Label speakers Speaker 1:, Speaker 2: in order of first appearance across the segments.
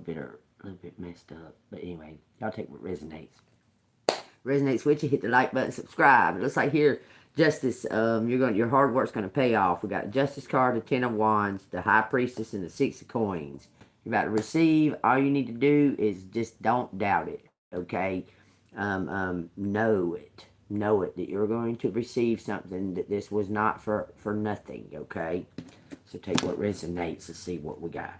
Speaker 1: bit messed up. But anyway, y'all take what resonates. Resonates with you, hit the like button, subscribe. It looks like here, Justice, your hard work's gonna pay off. We got Justice card, the Ten of Wands, the High Priestess, and the Six of Coins. You're about to receive. All you need to do is just don't doubt it, okay? Know it. Know it, that you're going to receive something, that this was not for nothing, okay? So take what resonates. Let's see what we got.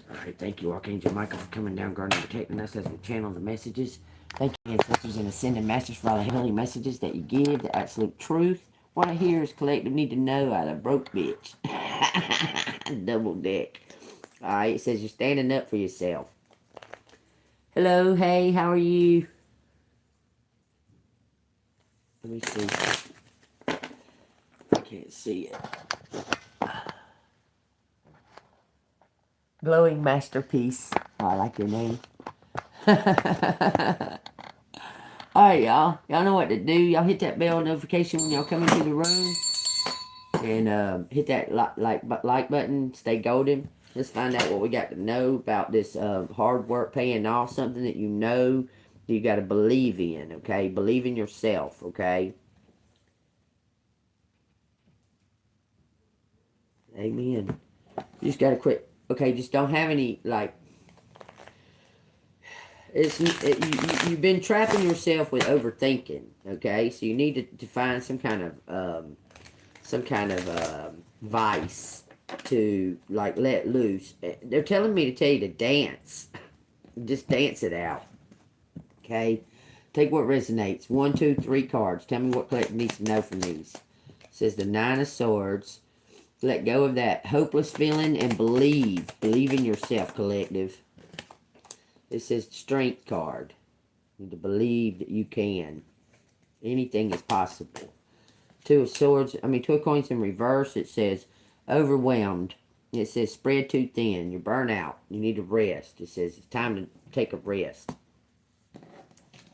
Speaker 1: Alright, thank you, Archangel Michael, for coming down, guarding and protecting us as we channel the messages. Thank you, ancestors and ascended masters, for all the heavenly messages that you give, the absolute truth. What I hear is collective need to know out of broke bitch. Double deck. Alright, it says you're standing up for yourself. Hello, hey, how are you? Let me see. I can't see it. Glowing Masterpiece. Oh, I like your name. Alright, y'all. Y'all know what to do. Y'all hit that bell notification when y'all come into the room. And hit that like button. Stay golden. Let's find out what we got to know about this hard work paying off. Something that you know you got to believe in, okay? Believe in yourself, okay? Amen. You just got to quit. Okay, just don't have any, like, you've been trapping yourself with overthinking, okay? So you need to find some kind of vice to, like, let loose. They're telling me to tell you to dance. Just dance it out, okay? Take what resonates. 1, 2, 3 cards. Tell me what collective needs to know from these. It says the Nine of Swords. Let go of that hopeless feeling and believe. Believe in yourself, collective. It says Strength card. You need to believe that you can. Anything is possible. Two of Coins in reverse. It says overwhelmed. It says spread too thin. You're burnt out. You need to rest. It says it's time to take a rest.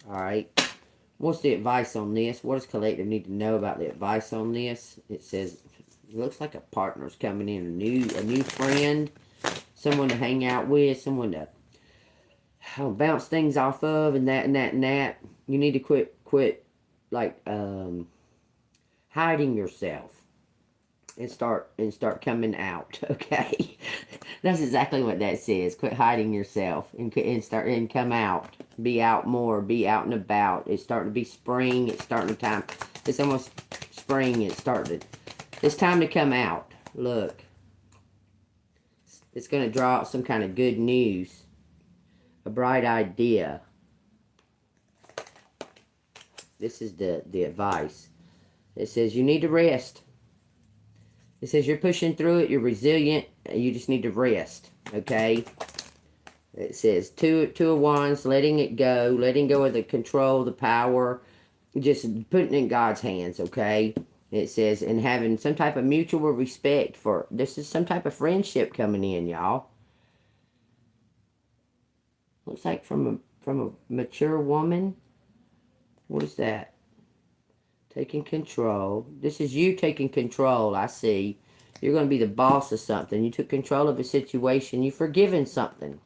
Speaker 1: Alright. What's the advice on this? What does collective need to know about the advice on this? It says, it looks like a partner's coming in. A new friend. Someone to hang out with. Someone to bounce things off of, and that. You need to quit like hiding yourself and start coming out, okay? That's exactly what that says. Quit hiding yourself and come out. Be out more, be out and about. It's starting to be spring, it's starting to it's almost spring, it's time to come out. Look. It's going to draw out some kind of good news. A bright idea. This is the advice. It says you need to rest. It says you're pushing through it. You're resilient. You just need to rest. Okay? It says two of Wands. Letting it go. Letting go of the control, the power. Just putting it in God's hands. Okay? It says, and having some type of mutual respect for... This is some type of friendship coming in, y'all. Looks like from a mature woman. What is that? Taking control. This is you taking control, I see. You're going to be the boss of something. You took control of a situation. You've forgiven something.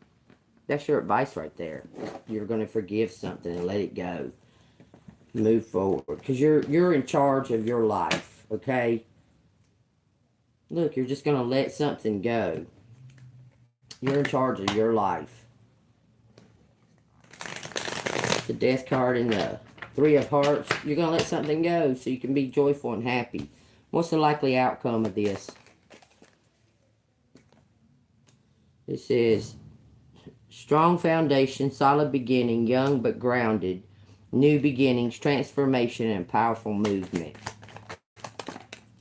Speaker 1: That's your advice right there. You're going to forgive something and let it go. Move forward. Because you're in charge of your life, okay? Look, you're just going to let something go. You're in charge of your life. The Death card and the Three of Hearts. You're going to let something go so you can be joyful and happy. What's the likely outcome of this? It says, strong foundation, solid beginning, young but grounded, new beginnings, transformation, and powerful movement.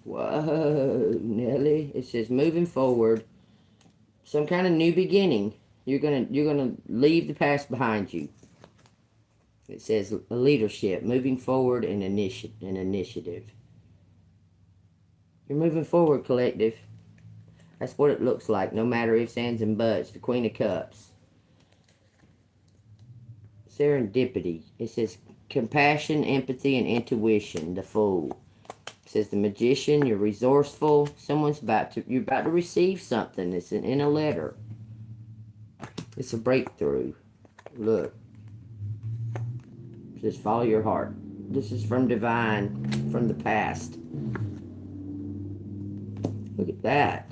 Speaker 1: Whoa, Nelly. It says moving forward, some kind of new beginning. You're gonna leave the past behind you. It says leadership, moving forward, and initiative. You're moving forward, collective. That's what it looks like, no matter ifs, ands, and buts. The Queen of Cups. Serendipity. It says compassion, empathy, and intuition. The Fool. It says the Magician. You're resourceful. You're about to receive something. It's in a letter. It's a breakthrough. Look. Just follow your heart. This is from divine, from the past. Look at that.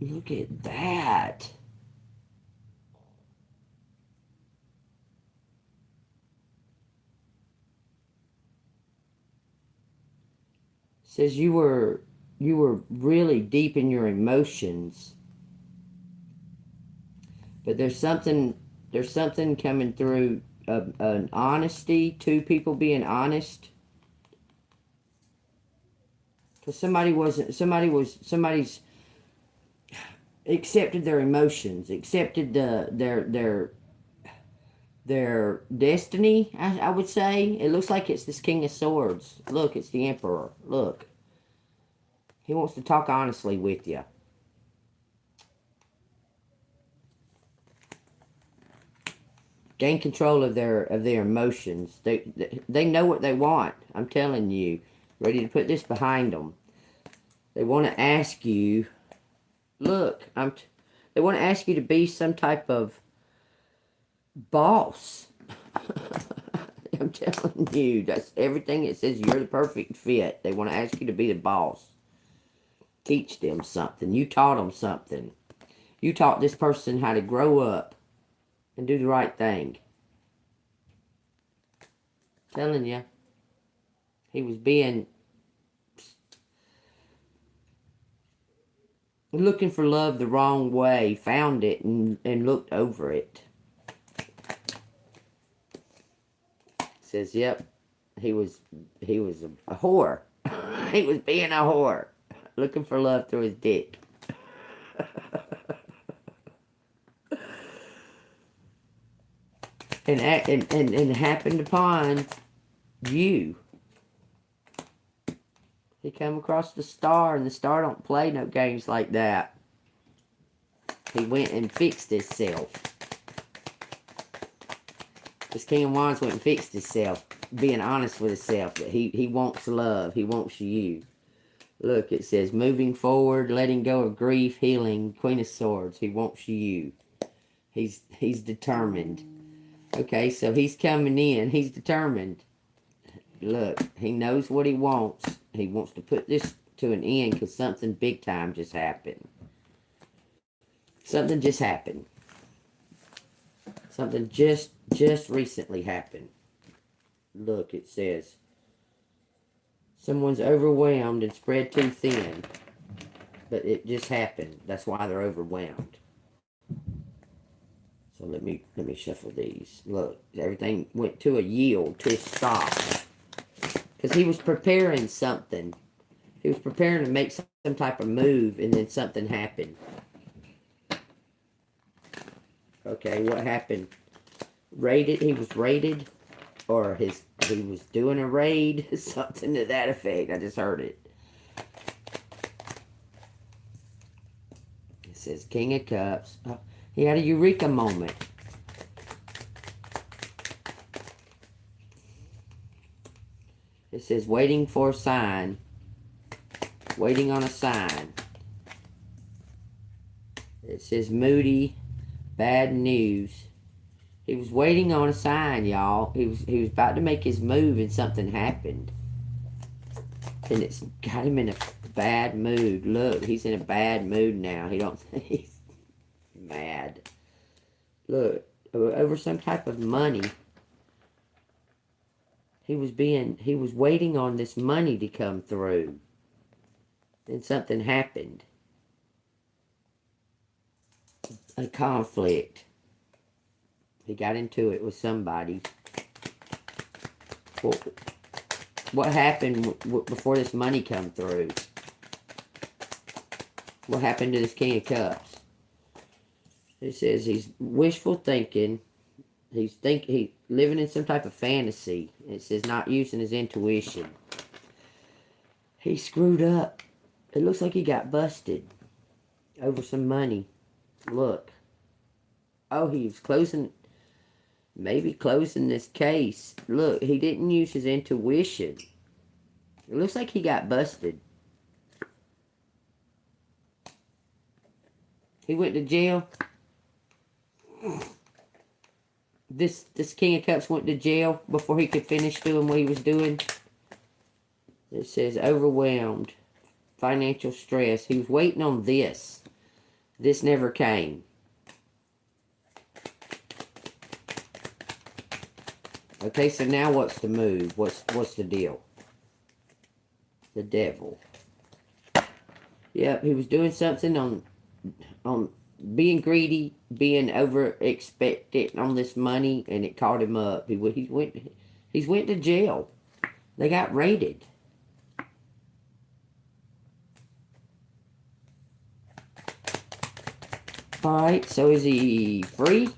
Speaker 1: Look at that. Says you were really deep in your emotions. But there's something coming through, an honesty, two people being honest. Because somebody's accepted their emotions, accepted their destiny, I would say. It looks like it's this King of Swords. Look, it's the Emperor. Look. He wants to talk honestly with you. Gain control of their emotions. They know what they want. I'm telling you. Ready to put this behind them. They want to ask you, look, they want to ask you to be some type of boss. I'm telling you, that's everything. It says you're the perfect fit. They want to ask you to be the boss. Teach them something. You taught them something. You taught this person how to grow up and do the right thing. Telling you, he was being looking for love the wrong way, found it and looked over it. Says, yep, he was a whore. He was being a whore, looking for love through his dick. and happened upon you. He come across the star, and the star don't play no games like that. He went and fixed himself. This King of Wands went and fixed himself, being honest with himself, that he wants love. He wants you. Look, it says, moving forward, letting go of grief, healing, Queen of Swords. He wants you. He's determined. Okay, so he's coming in. He's determined. Look, he knows what he wants. He wants to put this to an end because something big time just happened. Something just happened. Something just recently happened. Look, it says, someone's overwhelmed and spread too thin. But it just happened. That's why they're overwhelmed. So let me shuffle these. Look, everything went to a yield, to a stop. Because he was preparing something. He was preparing to make some type of move, and then something happened. Okay, what happened? Raided? He was raided? Or he was doing a raid? Something to that effect. I just heard it. It says King of Cups. Oh, he had a eureka moment. It says waiting for a sign. Waiting on a sign. It says moody, bad news. He was waiting on a sign, y'all. He was about to make his move and something happened. And it's got him in a bad mood. Look, he's in a bad mood now. He's mad. Look, over some type of money. He was waiting on this money to come through. And something happened. A conflict. He got into it with somebody. What happened before this money come through? What happened to this King of Cups? It says he's wishful thinking. He's living in some type of fantasy. It says not using his intuition. He screwed up. It looks like he got busted over some money. Look. Oh, he was maybe closing this case. Look, he didn't use his intuition. It looks like he got busted. He went to jail. This King of Cups went to jail before he could finish doing what he was doing. It says overwhelmed, financial stress. He was waiting on this. This never came. Okay, so now what's the move? What's the deal? The devil. Yep, he was doing something on being greedy, being over expectant on this money, and it caught him up. He's went to jail. They got raided. Alright, so is he free?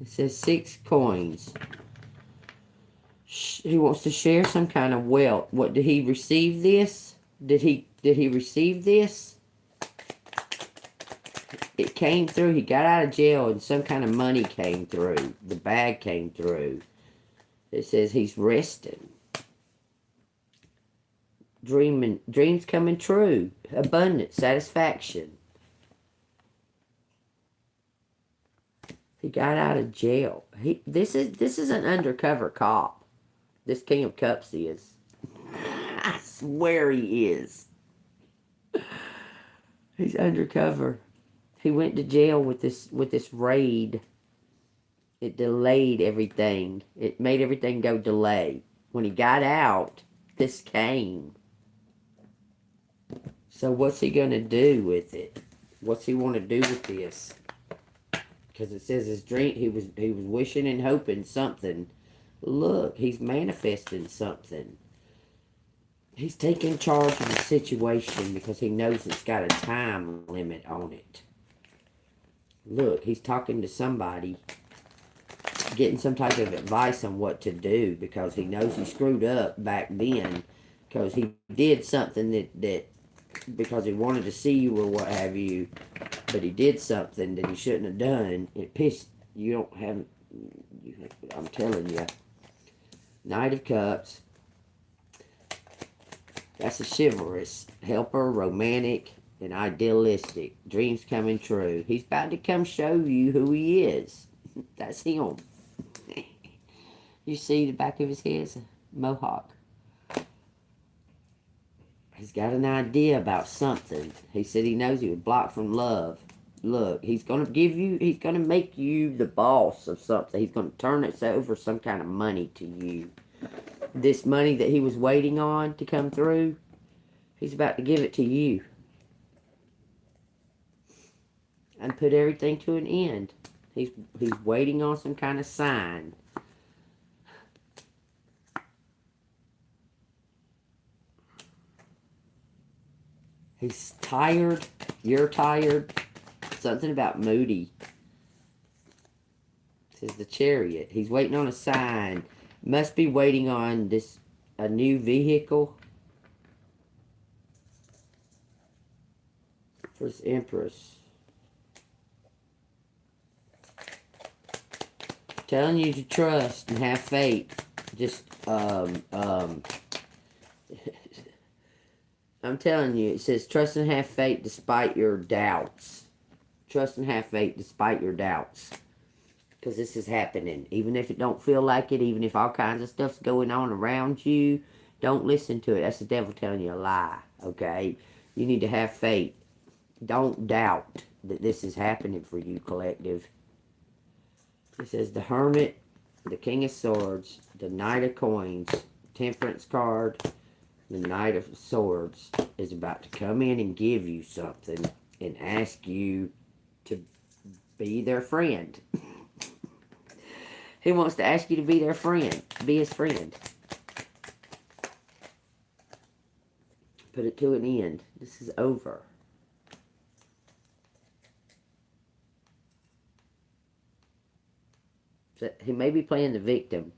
Speaker 1: It says 6 coins. He wants to share some kind of wealth. What, did he receive this? Did he receive this? It came through. He got out of jail and some kind of money came through. The bag came through. It says he's resting. Dreams coming true. Abundance, satisfaction. He got out of jail. This is an undercover cop. This King of Cups is. I swear he is. He's undercover. He went to jail with this raid. It delayed everything. It made everything go delay. When he got out, this came. So what's he gonna do with it? What's he want to do with this? Because it says his dream, he was wishing and hoping something. Look, he's manifesting something. He's taking charge of the situation because he knows it's got a time limit on it. Look, he's talking to somebody, getting some type of advice on what to do because he knows he screwed up back then because he did something that because he wanted to see you or what have you, but he did something that he shouldn't have done. It pissed you. Don't have. I'm telling you. Knight of Cups. That's a chivalrous, helper, romantic, and idealistic. Dreams coming true. He's about to come show you who he is. That's him. You see the back of his head? It's a mohawk. He's got an idea about something. He said he knows he was blocked from love. Look, he's going to make you the boss of something. He's going to turn it over some kind of money to you. This money that he was waiting on to come through, he's about to give it to you. And put everything to an end. He's waiting on some kind of sign. He's tired. You're tired. Something about moody. It says the Chariot. He's waiting on a sign. Must be waiting on a new vehicle. For his Empress. Telling you to trust and have faith. Just, I'm telling you, it says trust and have faith despite your doubts. Trust and have faith despite your doubts. Because this is happening. Even if it don't feel like it, even if all kinds of stuff's going on around you, don't listen to it. That's the devil telling you a lie, okay? You need to have faith. Don't doubt that this is happening for you, collective. It says the Hermit, the King of Swords, the Knight of Coins, Temperance card, the Knight of Swords is about to come in and give you something and ask you to be their friend. He wants to ask you to be their friend. Be his friend. Put it to an end. This is over. So he may be playing the victim.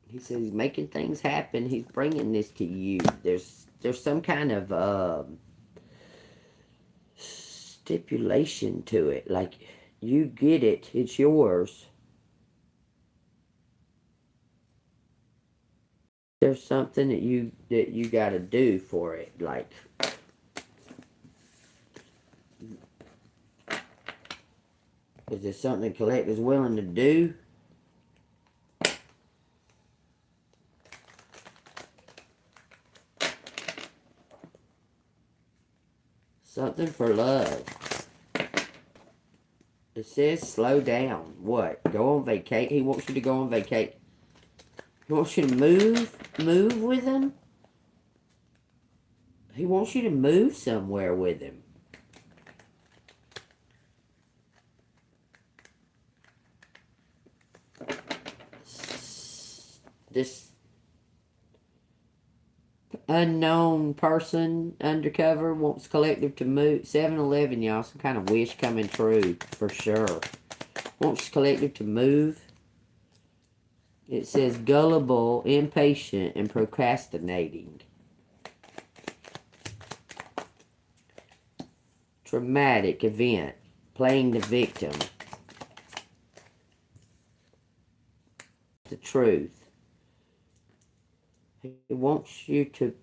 Speaker 1: He says he's making things happen. He's bringing this to you. There's some kind of stipulation to it. Like, you get it. It's yours. There's something that you got to do for it. Like, is there something collector's willing to do? Something for love. It says slow down. What? Go on vacation? He wants you to go on vacation. He wants you to move with him? He wants you to move somewhere with him. This unknown person undercover wants collective to move. 7-Eleven, y'all. Some kind of wish coming true for sure. Wants collective to move. It says gullible, impatient, and procrastinating. Traumatic event. Playing the victim. The truth. He wants you to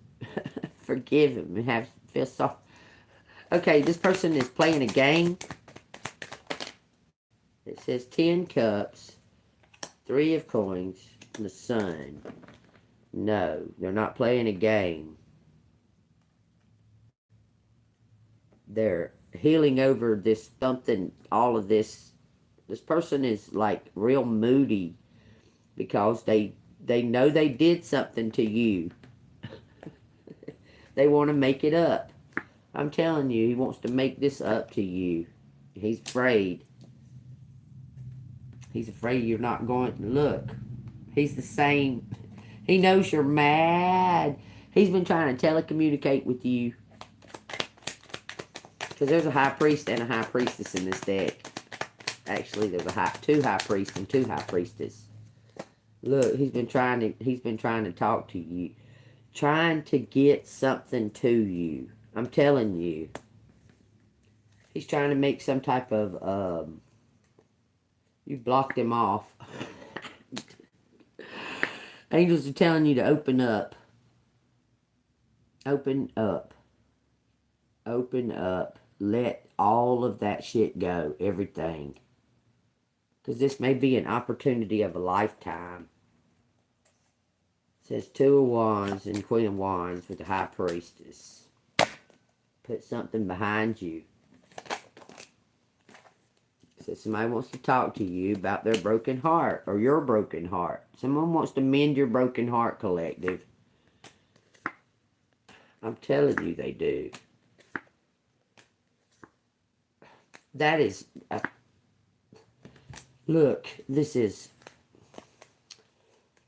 Speaker 1: forgive him and feel sorry. Okay, this person is playing a game. It says 10 cups, 3 of coins, and the sun. No, they're not playing a game. They're healing over this something, all of this. This person is like real moody because they know they did something to you. They want to make it up. I'm telling you, he wants to make this up to you. He's afraid. He's afraid you're not going to look. He's the same. He knows you're mad. He's been trying to telecommunicate with you. Because there's a high priest and a high priestess in this deck. Actually, there's two high priests and 2 high priestess. Look, he's been trying to talk to you. Trying to get something to you. I'm telling you. He's trying to make some type of, you blocked him off. Angels are telling you to open up. Open up. Open up. Let all of that shit go. Everything. Because this may be an opportunity of a lifetime. It says 2 of Wands and Queen of Wands with the High Priestess. Put something behind you. It says somebody wants to talk to you about their broken heart or your broken heart. Someone wants to mend your broken heart, collective. I'm telling you they do. That is... look, this is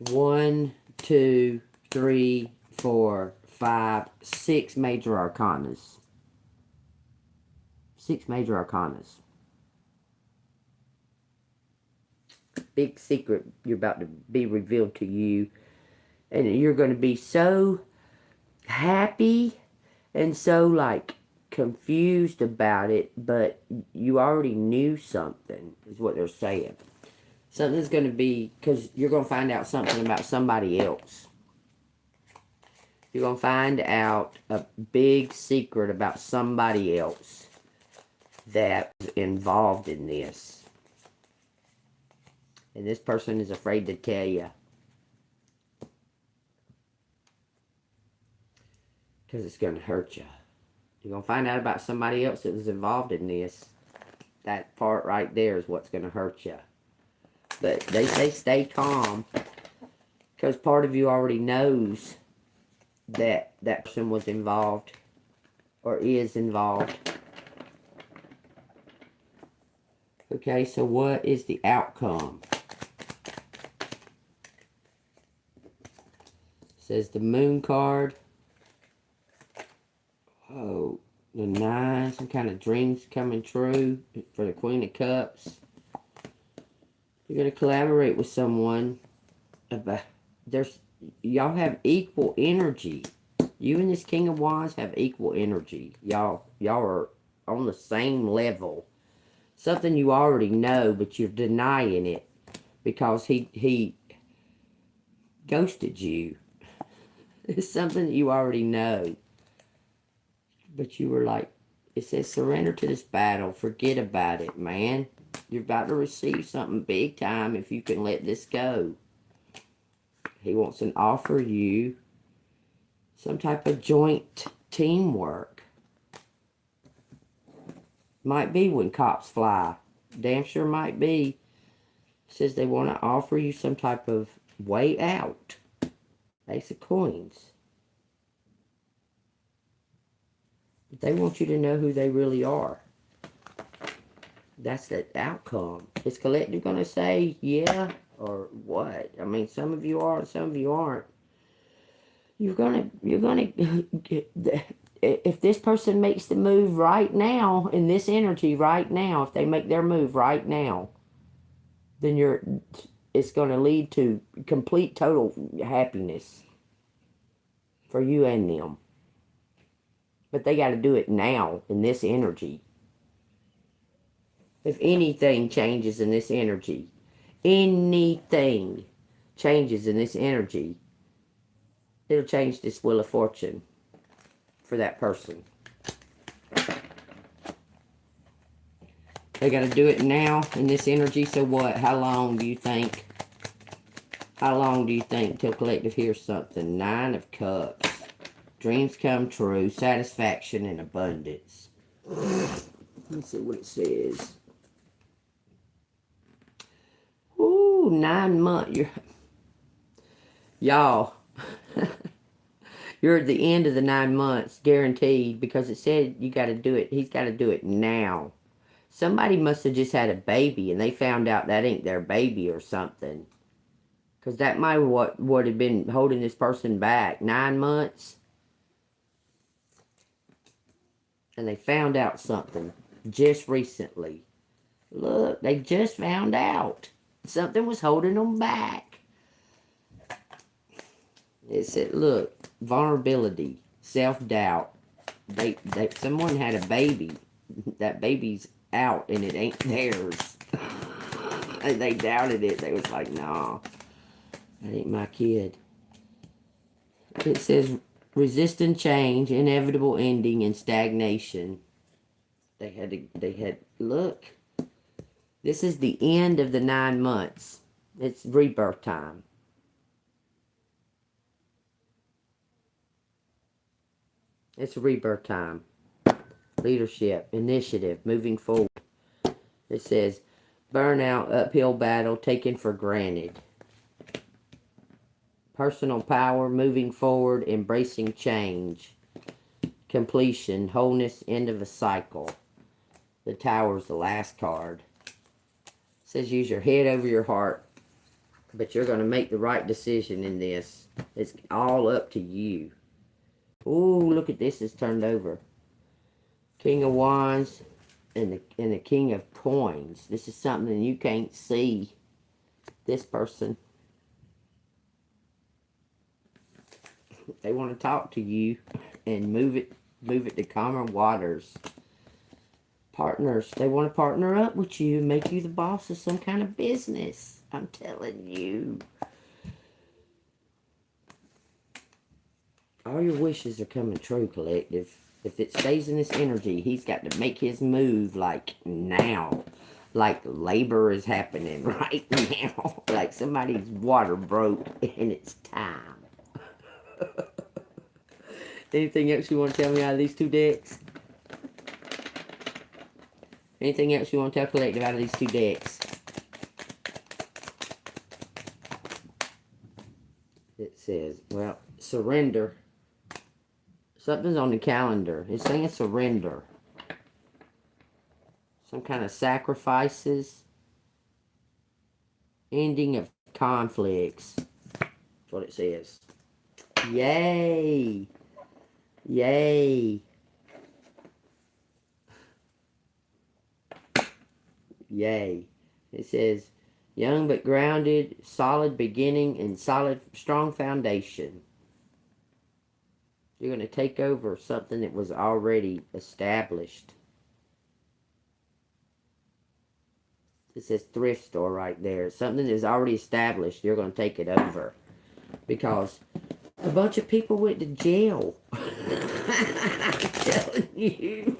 Speaker 1: 1, 2, 3, 4, 5, 6 major arcanas. 6 major arcanas. Big secret you're about to be revealed to you. And you're going to be so happy and so like confused about it, but you already knew something, is what they're saying. Something's going to be, because you're going to find out something about somebody else. You're going to find out a big secret about somebody else that's involved in this. And this person is afraid to tell you. Because it's going to hurt you. You're going to find out about somebody else that was involved in this. That part right there is what's going to hurt you. But they say stay calm. Because part of you already knows that that person was involved. Or is involved. Okay, so what is the outcome? It says the Moon card. Oh, the 9, some kind of dreams coming true for the Queen of Cups. You're going to collaborate with someone. Y'all have equal energy. You and this King of Wands have equal energy. Y'all are on the same level. Something you already know, but you're denying it because he ghosted you. It's something that you already know. But you were like, it says surrender to this battle. Forget about it, man. You're about to receive something big time if you can let this go. He wants to offer you some type of joint teamwork. Might be when cops fly. Damn sure might be. Says they want to offer you some type of way out. Ace of Coins. But they want you to know who they really are. That's the outcome. Is collective going to say yeah or what? I mean, some of you are and some of you aren't. You're gonna if this person makes the move right now, in this energy right now, if they make their move right now, then it's going to lead to complete total happiness for you and them. But they got to do it now in this energy. If anything changes in this energy, anything changes in this energy, it'll change this Wheel of Fortune for that person. They got to do it now in this energy. So what? How long do you think? How long do you think till collective hears something? 9 of Cups. Dreams come true. Satisfaction and abundance. Let's see what it says. Ooh, 9 months. Y'all. You're at the end of the 9 months, guaranteed, because it said you got to do it. He's got to do it now. Somebody must have just had a baby, and they found out that ain't their baby or something. Because that might what had been holding this person back. 9 months. And they found out something just recently. Look, they just found out. Something was holding them back. It said, look, vulnerability, self-doubt. Someone had a baby. That baby's out and it ain't theirs. And they doubted it. They was like, nah, that ain't my kid. It says resisting change, inevitable ending, and stagnation. They had look. This is the end of the 9 months. It's rebirth time. It's rebirth time. Leadership, initiative, moving forward. It says, burnout, uphill battle, taken for granted. Personal power, moving forward, embracing change. Completion, wholeness, end of a cycle. The Tower's the last card. It says use your head over your heart. But you're going to make the right decision in this. It's all up to you. Ooh, look at this. It's turned over. King of Wands and the King of Coins. This is something you can't see. This person. They want to talk to you and move it to calmer waters. Partners. They want to partner up with you and make you the boss of some kind of business. I'm telling you. All your wishes are coming true, collective. If it stays in this energy, he's got to make his move like now. Like labor is happening right now. Like somebody's water broke and it's time. Anything else you want to tell me out of these 2 decks? Anything else you want to tell collective out of these 2 decks? It says, well, surrender. Something's on the calendar. It's saying surrender. Some kind of sacrifices. Ending of conflicts. That's what it says. Yay. Yay. Yay. It says, young but grounded, solid beginning, and strong foundation. You're going to take over something that was already established. It says thrift store right there. Something that's already established, you're going to take it over. Because A bunch of people went to jail. I'm telling you.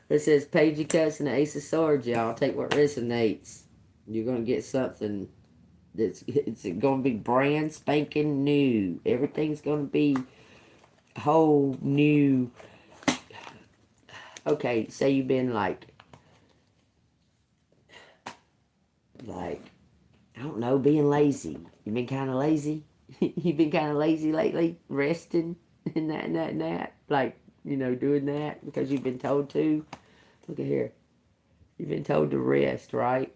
Speaker 1: It says Page of Cups and the Ace of Swords, y'all. Take what resonates. You're going to get something it's going to be brand spanking new. Everything's going to be whole new. Okay, say you've been like, I don't know, being lazy. You've been kind of lazy. You've been kind of lazy lately, resting and that and that and that. Like, you know, doing that because you've been told to. Look at here. You've been told to rest, right?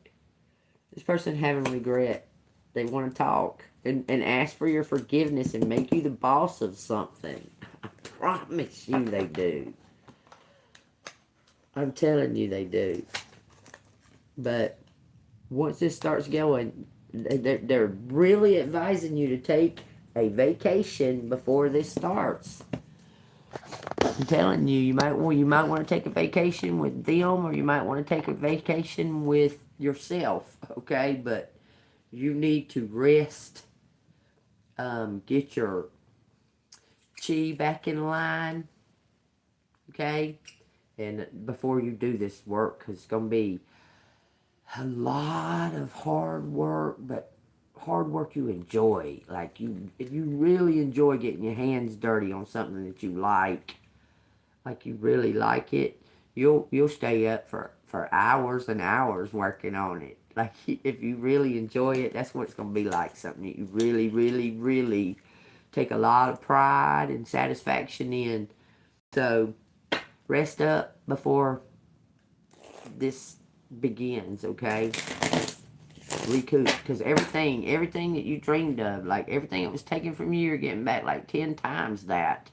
Speaker 1: This person having regret. They want to talk and ask for your forgiveness and make you the boss of something. I promise you they do. I'm telling you they do. But once this starts going, they're really advising you to take a vacation before this starts. I'm telling you, you might want to take a vacation with them, or you might want to take a vacation with yourself. Okay, but you need to rest. Get your chi back in line. Okay, and before you do this work, because it's gonna be a lot of hard work, but hard work you enjoy. Like if you really enjoy getting your hands dirty on something that you like you really like it, you'll stay up for hours and hours working on it. Like if you really enjoy it, that's what it's gonna be like. Something that you really, really, really take a lot of pride and satisfaction in. So rest up before this begins, okay? Recoup, because everything that you dreamed of, like everything that was taken from you, you're getting back like 10 times that.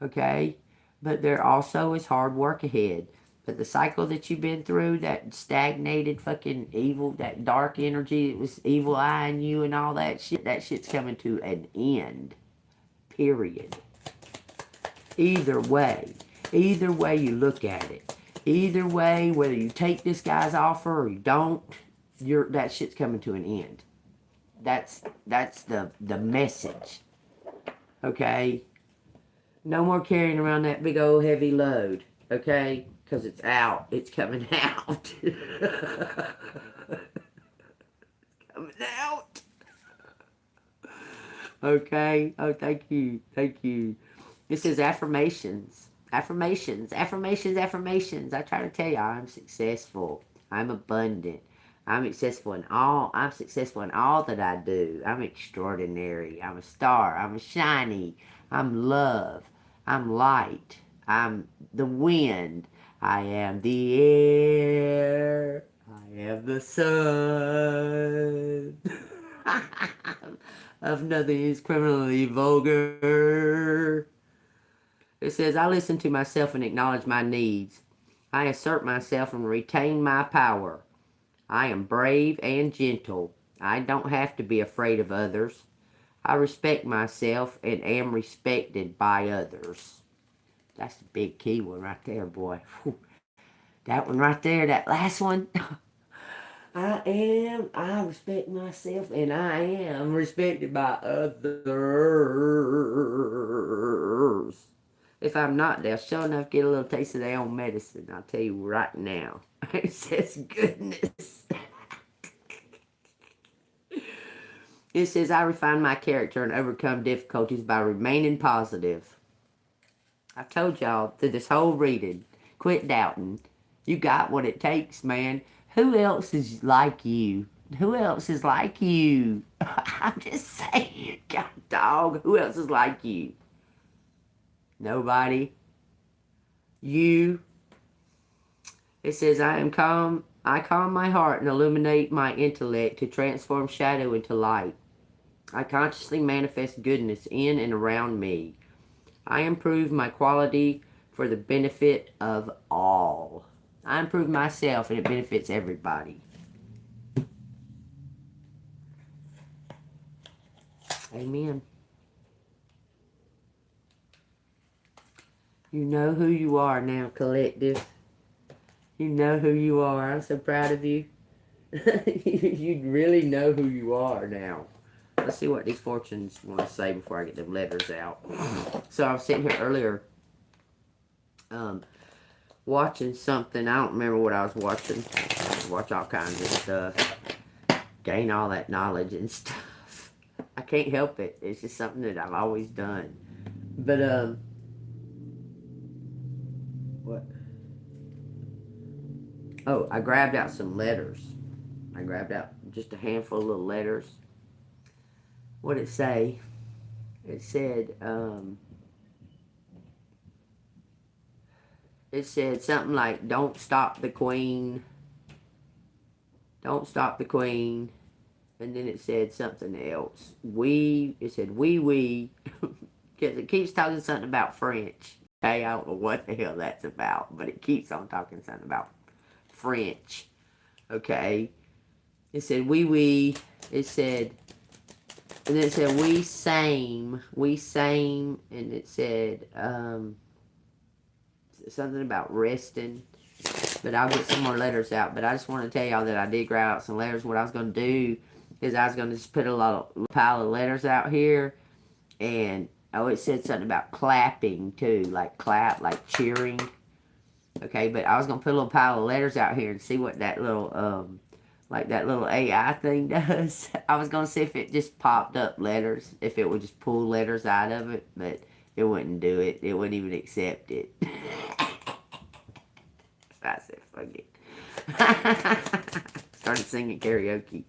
Speaker 1: Okay? But there also is hard work ahead. But the cycle that you've been through, that stagnated fucking evil, that dark energy that was evil eyeing you and all that shit's coming to an end. Period. Either way you look at it. Either way, whether you take this guy's offer or you don't, that shit's coming to an end. That's the message. Okay? No more carrying around that big old heavy load. Okay? Because it's out. It's coming out. Coming out. Okay? Oh, thank you. Thank you. This is affirmations. Affirmations. Affirmations. Affirmations. I try to tell you, I'm successful. I'm abundant. I'm successful in all that I do. I'm extraordinary. I'm a star. I'm shiny. I'm love. I'm light. I'm the wind. I am the air. I am the sun. Of nothing is criminally vulgar. It says, I listen to myself and acknowledge my needs. I assert myself and retain my power. I am brave and gentle. I don't have to be afraid of others. I respect myself and am respected by others. That's the big key one right there, boy. Whew. That one right there, that last one. I respect myself and I am respected by others. If I'm not, they'll sure enough get a little taste of their own medicine. I'll tell you right now. It says goodness. It says, I refine my character and overcome difficulties by remaining positive. I've told y'all through this whole reading, quit doubting. You got what it takes, man. Who else is like you? Who else is like you? I'm just saying, God dog, who else is like you? Nobody. You. It says, I calm my heart and illuminate my intellect to transform shadow into light. I consciously manifest goodness in and around me. I improve my quality for the benefit of all. I improve myself and it benefits everybody. Amen. You know who you are now, collective. You know who you are. I'm so proud of you. You'd really know who you are now. Let's see what these fortunes want to say before I get them letters out. So I was sitting here earlier watching something. I don't remember what I was watching. I watch all kinds of stuff. Gain all that knowledge and stuff. I can't help it. It's just something that I've always done. But, what? Oh, I grabbed out some letters. I grabbed out just a handful of little letters. What did it say? It said something like, don't stop the queen. Don't stop the queen. And then it said something else. It said we. Because it keeps talking something about French. Okay, I don't know what the hell that's about. But it keeps on talking something about French. Okay. It said we. It said, and then it said we same. And it said something about resting. But I'll get some more letters out. But I just want to tell y'all that I did grab out some letters. What I was going to do is I was going to just put a pile of letters out here. And, oh, it said something about clapping, too. Like clap, like cheering. Okay, but I was going to put a little pile of letters out here and see what that little, like that little AI thing does. I was going to see if it just popped up letters. If it would just pull letters out of it. But it wouldn't do it. It wouldn't even accept it. I said, fuck it. Started singing karaoke.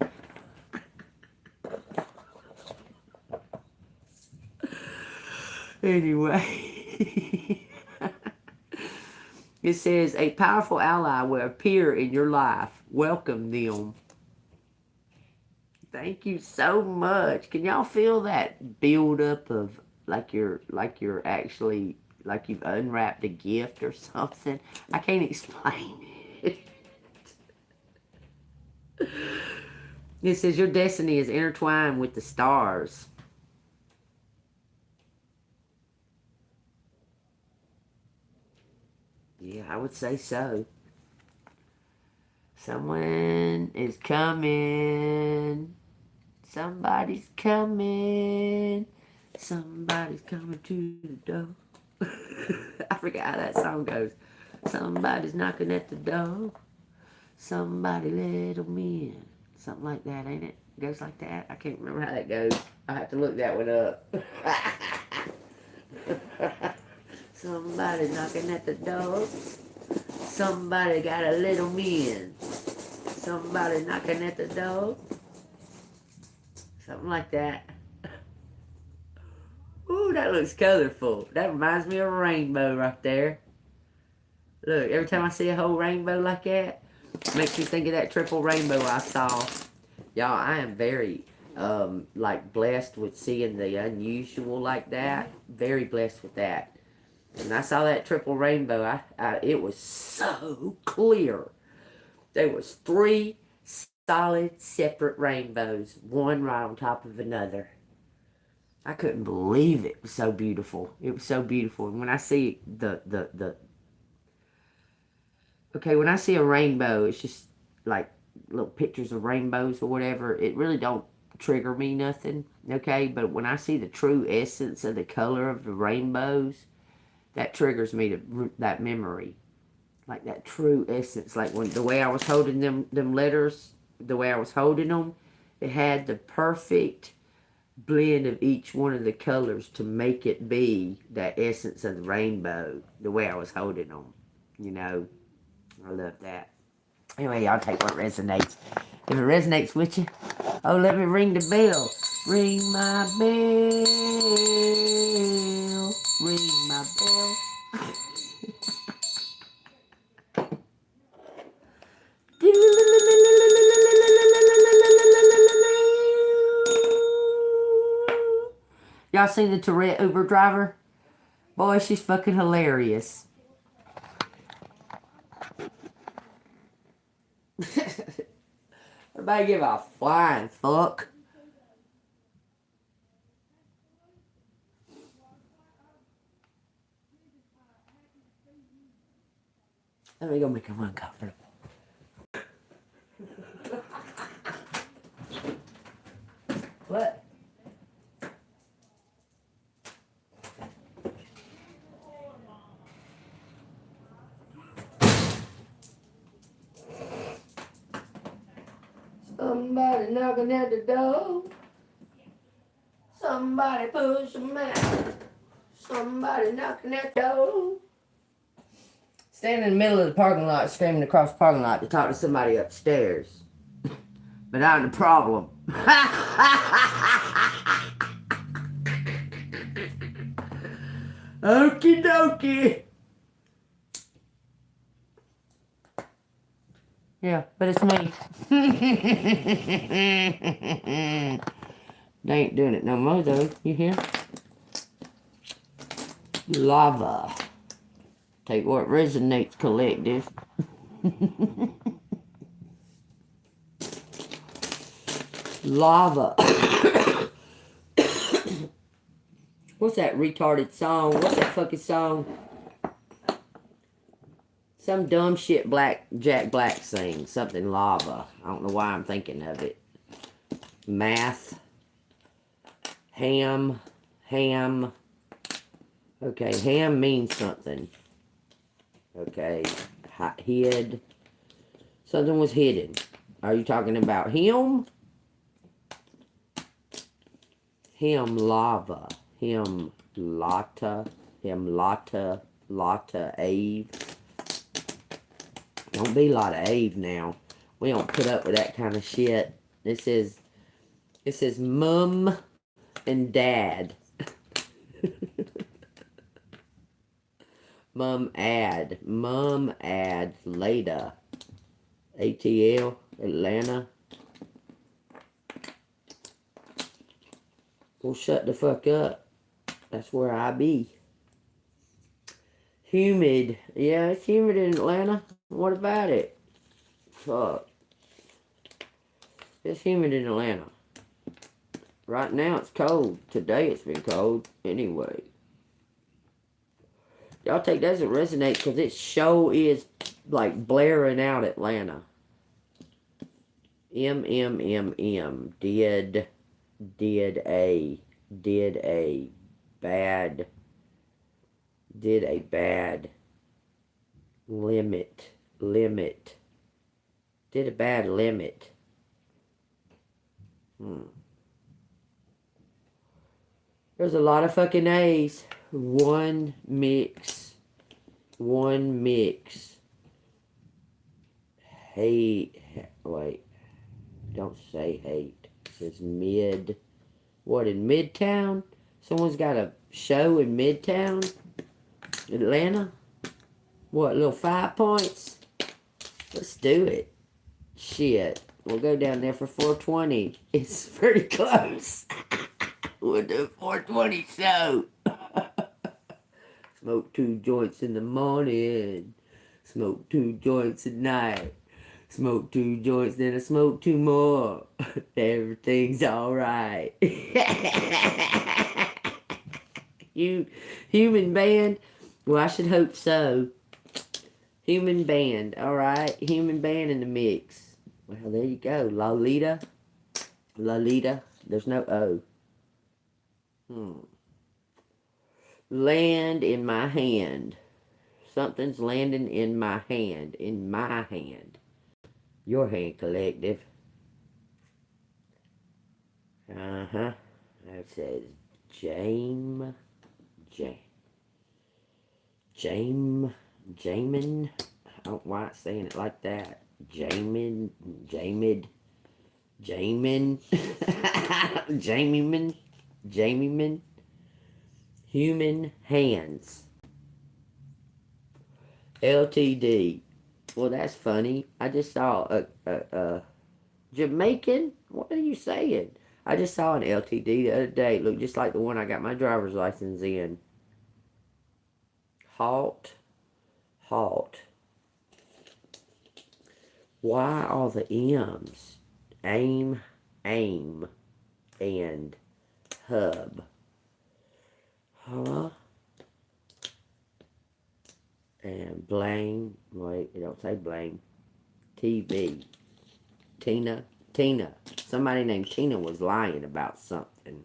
Speaker 1: Anyway. It says, a powerful ally will appear in your life. Welcome them. Thank you so much. Can y'all feel that build up of like you're actually like you've unwrapped a gift or something? I can't explain it. It says your destiny is intertwined with the stars. Yeah, I would say so. Someone is coming. Somebody's coming. Somebody's coming to the door. I forgot how that song goes. Somebody's knocking at the door. Somebody let 'em in. Something like that, ain't it? It goes like that. I can't remember how that goes. I have to look that one up. Somebody knocking at the door. Somebody gotta let 'em in. Somebody knocking at the door. Something like that. Ooh, that looks colorful. That reminds me of a rainbow right there. Look, every time I see a whole rainbow like that, it makes me think of that triple rainbow I saw. Y'all, I am very, like, blessed with seeing the unusual like that. Very blessed with that. And I saw that triple rainbow, it was so clear. There was 3 solid, separate rainbows, one right on top of another. I couldn't believe it. It was so beautiful. It was so beautiful. And when I see okay, when I see a rainbow, it's just like little pictures of rainbows or whatever. It really don't trigger me nothing, okay? But when I see the true essence of the color of the rainbows, that triggers me to that memory. Like that true essence. Like when the way I was holding them letters, the way I was holding them, it had the perfect blend of each one of the colors to make it be that essence of the rainbow, the way I was holding them. You know, I love that. Anyway, y'all take what resonates. If it resonates with you, oh, let me ring the bell. Ring my bell. Ring my bell. Y'all seen the Tourette Uber driver? Boy, she's fucking hilarious. Everybody give a flying fuck. Let me go make him uncomfortable. Somebody knocking at the door. Somebody push them out. Somebody knocking at the door. Standing in the middle of the parking lot, screaming across the parking lot to talk to somebody upstairs. But I'm the problem. Okie dokie. Yeah, but it's me. They ain't doing it no more though. You hear? Lava. Take what resonates, collective. Lava. What's that retarded song? What's that fucking song? Some dumb shit Jack Black sings. Something lava. I don't know why I'm thinking of it. Math. Ham. Okay, ham means something. Okay. Hid. Something was hidden. Are you talking about him? Him lava. Him lotta. Lotta Ave. Don't be Lotta Ave now. We don't put up with that kind of shit. This is mum and dad. Mum ad later. ATL Atlanta. Well, shut the fuck up. That's where I be. Humid. Yeah, it's humid in Atlanta. What about it? Fuck. It's humid in Atlanta. Right now it's cold. Today it's been cold. Anyway. Y'all take that as it resonates because it show is like blaring out Atlanta. M. Did a bad limit. Did a bad limit. There's a lot of fucking A's. One mix. Hate. Wait. Don't say hate. It says mid. What, in Midtown? Someone's got a show in Midtown? Atlanta? What, little 5 points? Let's do it. Shit. We'll go down there for 420. It's pretty close. We'll do 420 show. Smoke 2 joints in the morning. Smoke 2 joints at night. Smoke 2 joints, then I smoke 2 more. Everything's alright. Human band? Well, I should hope so. Human band, alright? Human band in the mix. Well, there you go. Lolita. There's no O. Land in my hand. Something's landing in my hand. In my hand. Your hand, collective. That says Jamin. I don't know why it's saying it like that. Jamin. Human hands. LTD. Well, that's funny. I just saw a Jamaican. What are you saying? I just saw an LTD the other day. It looked just like the one I got my driver's license in. Halt. Why all the M's? Aim, and hub. Huh? And blame. Wait, it don't say blame. TV. Tina. Somebody named Tina was lying about something.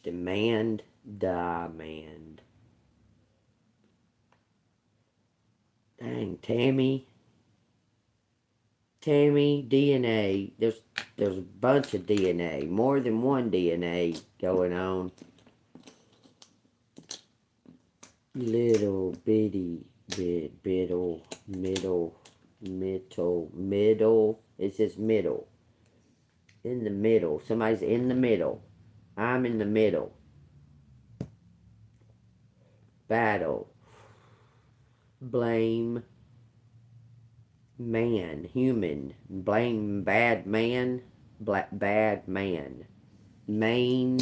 Speaker 1: Demand. Dang, Tammy. Tammy, DNA. There's a bunch of DNA. More than one DNA going on. Little bitty bit middle. It says middle. In the middle. Somebody's in the middle. I'm in the middle. Battle. Blame. Man. Human. Blame bad man. Bad man. Main.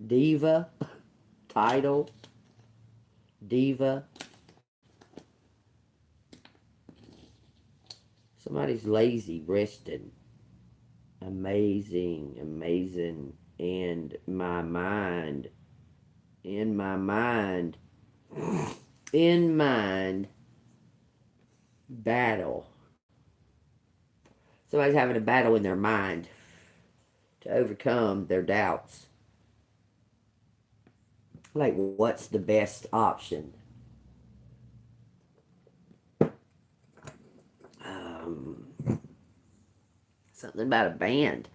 Speaker 1: Diva. Title. Diva. Somebody's lazy, resting. Amazing. And my mind. In mind. Battle. Somebody's having a battle in their mind to overcome their doubts. Like, what's the best option? Something about a band.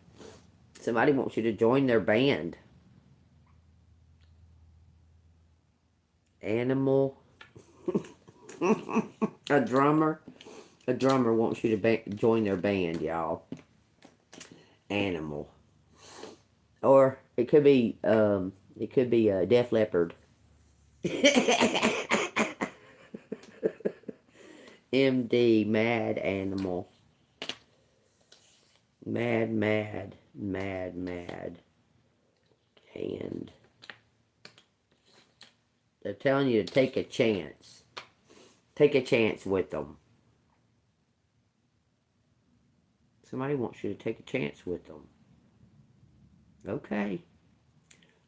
Speaker 1: Somebody wants you to join their band. Animal. A drummer. A drummer wants you to join their band, y'all. Animal. Or it could be Def Leppard. MD, mad animal. Mad. Hand. They're telling you to take a chance. Take a chance with them. Somebody wants you to take a chance with them. Okay.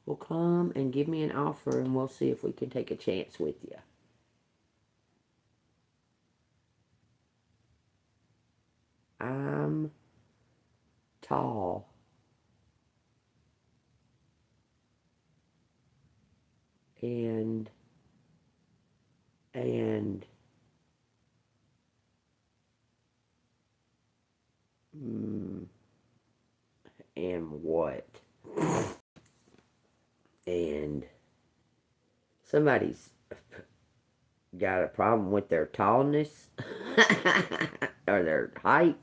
Speaker 1: Well, come and give me an offer and we'll see if we can take a chance with you. I'm tall. And what? And somebody's got a problem with their tallness or their height.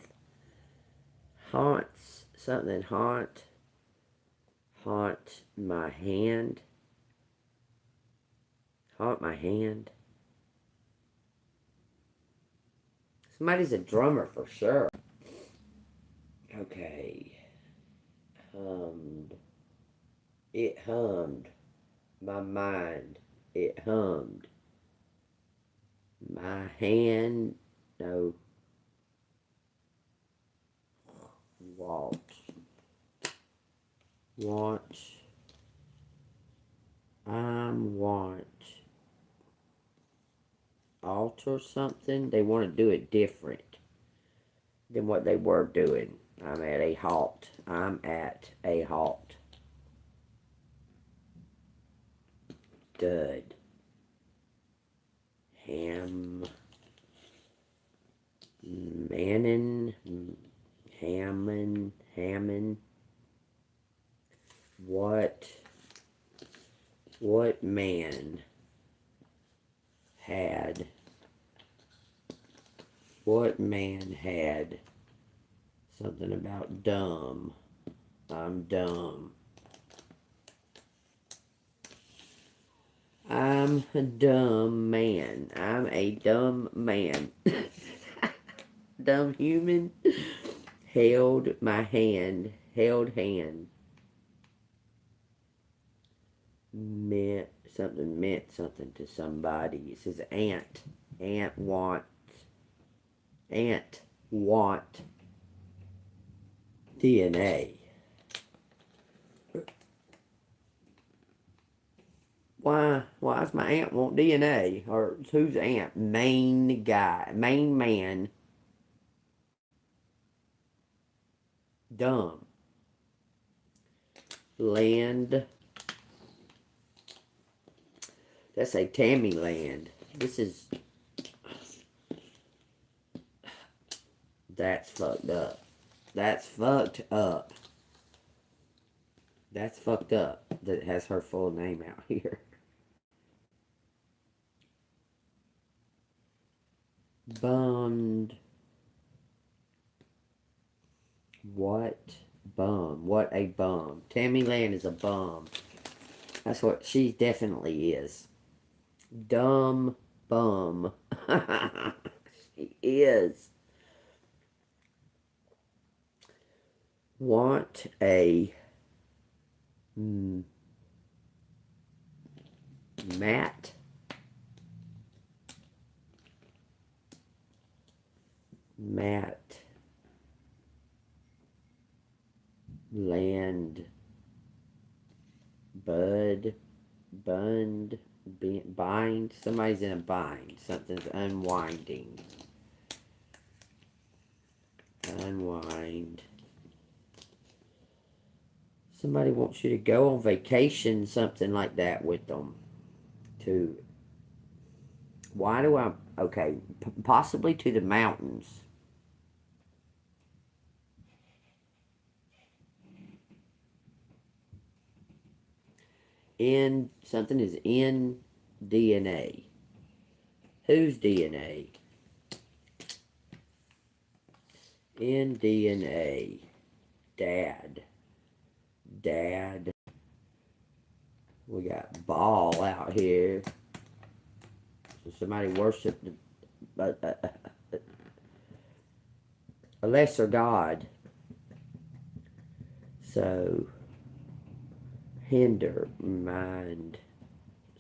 Speaker 1: Haunts, something haunt my hand. Haunt my hand. Somebody's a drummer for sure. Okay. Hummed. It hummed. My mind. It hummed. My hand. No. Want. Want. Alter something. They want to do it different than what they were doing. I'm at a halt. Dud. Hammond. What man had something about dumb? I'm dumb. I'm a dumb man. I'm a dumb man. Dumb human. Held my hand. Held hand. Meant something to somebody. It says ant. Ant want DNA. Why does my aunt want DNA? Or who's aunt? Main man. Dumb. Land. That's a Tammy Land. This is... That's fucked up. That's fucked up. That's fucked up. That it has her full name out here. Bummed. What? Bum. What a bum. Tammy Land is a bum. That's what she definitely is. Dumb bum. She is. Want a Matt Land bind. Somebody's in a bind. Something's unwinding. Unwind. Somebody wants you to go on vacation, something like that with them. Why do I... Okay, possibly to the mountains. Something is in DNA. Whose DNA? In DNA. Dad. We got ball out here. So somebody worshiped a lesser god. So hinder mind.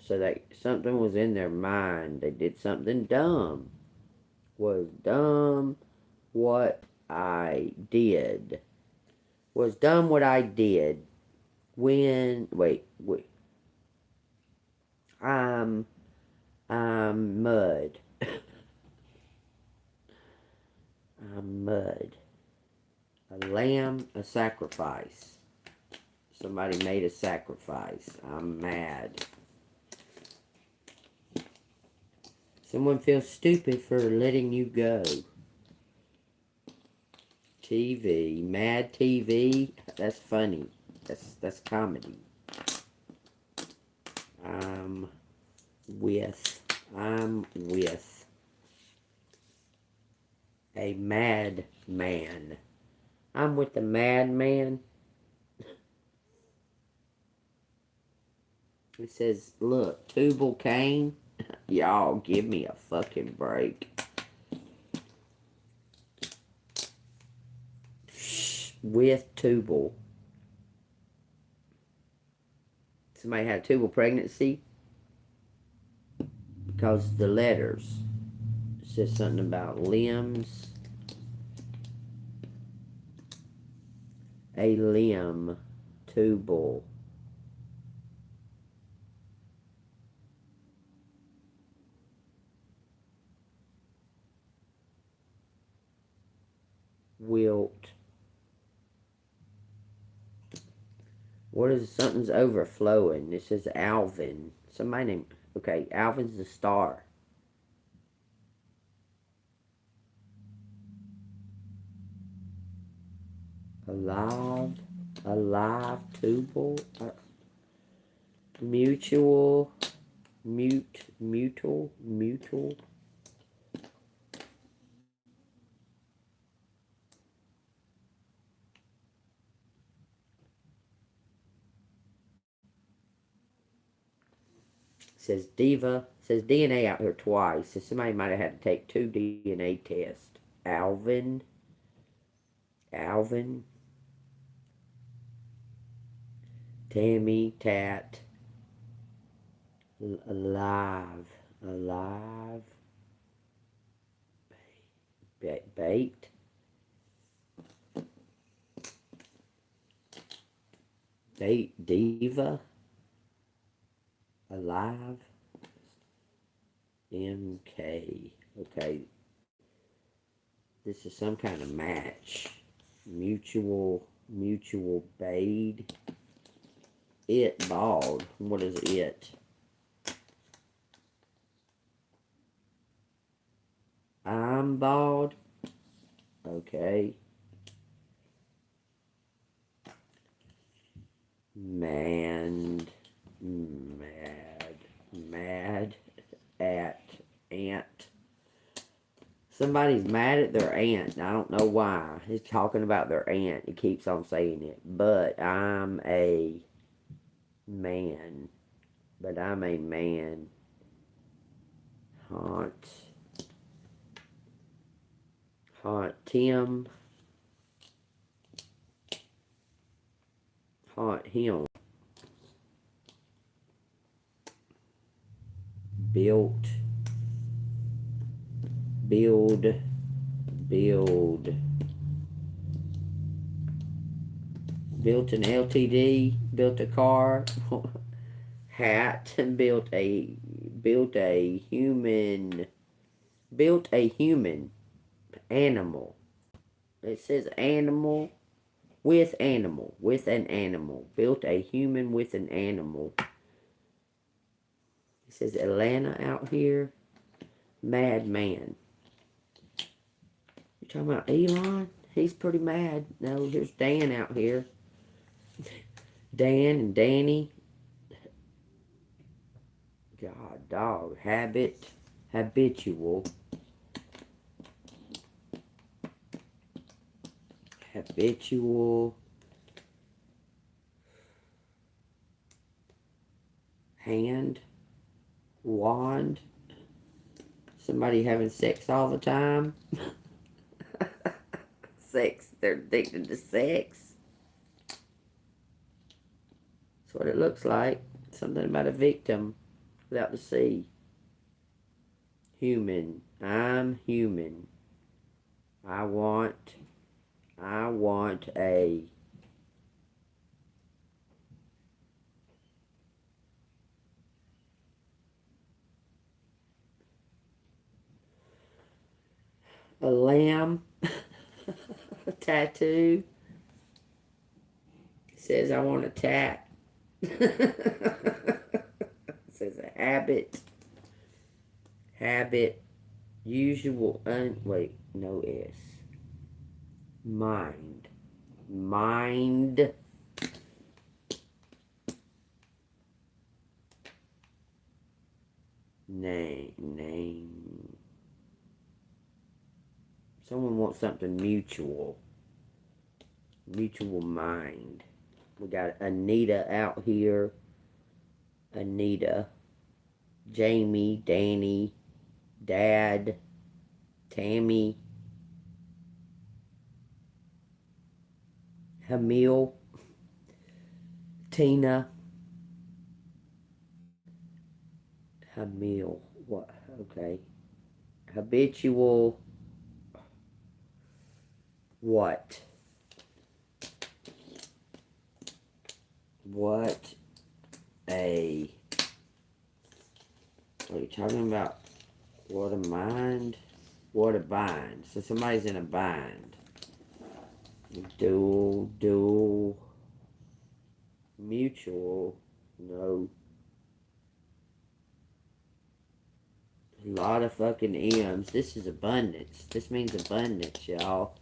Speaker 1: So that something was in their mind. They did something dumb. Was dumb what I did. Was dumb what I did. When wait. I'm mud. I'm mud. A lamb, a sacrifice. Somebody made a sacrifice. I'm mad. Someone feels stupid for letting you go. TV. Mad TV. That's funny. That's comedy. I'm with a mad man. I'm with the madman. It says, look, Tubal Cain. Y'all give me a fucking break. With Tubal. Somebody had a tubal pregnancy. Because the letters. It says something about limbs. A limb. Tubal. Wilt. What is something's overflowing? It says Alvin. Somebody named... Okay, Alvin's the star. Alive, Tubal, mutual. Says Diva. Says DNA out here twice. So somebody might have had to take 2 DNA tests. Alvin. Tammy, Tat. Alive. Baked. Diva. Alive. MK. Okay. This is some kind of match. Mutual Bade. It bald. What is it? bald. Okay. Mad at ant. Somebody's mad at their aunt. I don't know why. He's talking about their aunt. He keeps on saying it. But I'm a man. But I'm a man. Haunt Tim. Haunt him. Build built an LTD, built a car, hat, and built a human animal. It says animal with an animal. Built a human with an animal. It says Atlanta out here. Madman. You talking about Elon? He's pretty mad. No, there's Dan out here. Dan and Danny. God, dog. Habitual. Hand. Wand. Somebody having sex all the time. Sex. They're addicted to sex. That's what it looks like. Something about a victim without the C. Human. I'm human. I want a lamb tattoo. It says I want a tat. It says a habit, usual, wait, no S. Mind. Name. Someone wants something mutual. Mutual mind. We got Anita out here. Anita. Jamie, Danny, Dad, Tammy, Hamil, Tina, Hamil, what, okay, habitual, what are you talking about? What a mind, what a bind. So somebody's in a bind. Dual, mutual, no. A lot of fucking M's. This is abundance. This means abundance, y'all.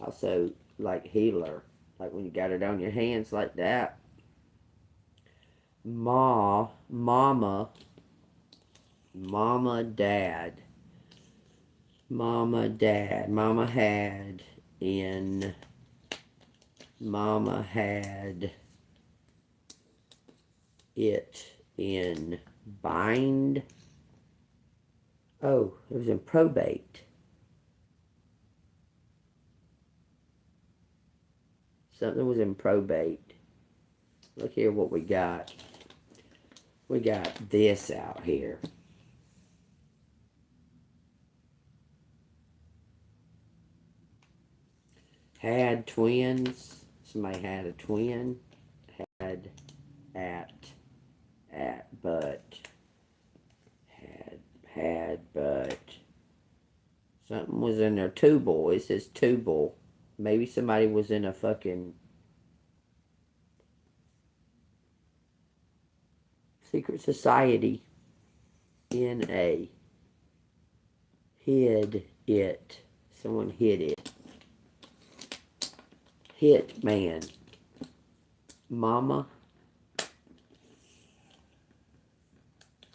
Speaker 1: Also, like healer. Like when you got it on your hands like that. Mama, dad. Mama had it in bind. Oh, it was in probate. Something was in probate. Look here what we got. We got this out here. Had twins. Somebody had a twin. Had but. Had but. Something was in there. Tubal. It says Tubal. Maybe somebody was in a fucking secret society. N-A. Hid it. Someone hit it. Hit man. Mama.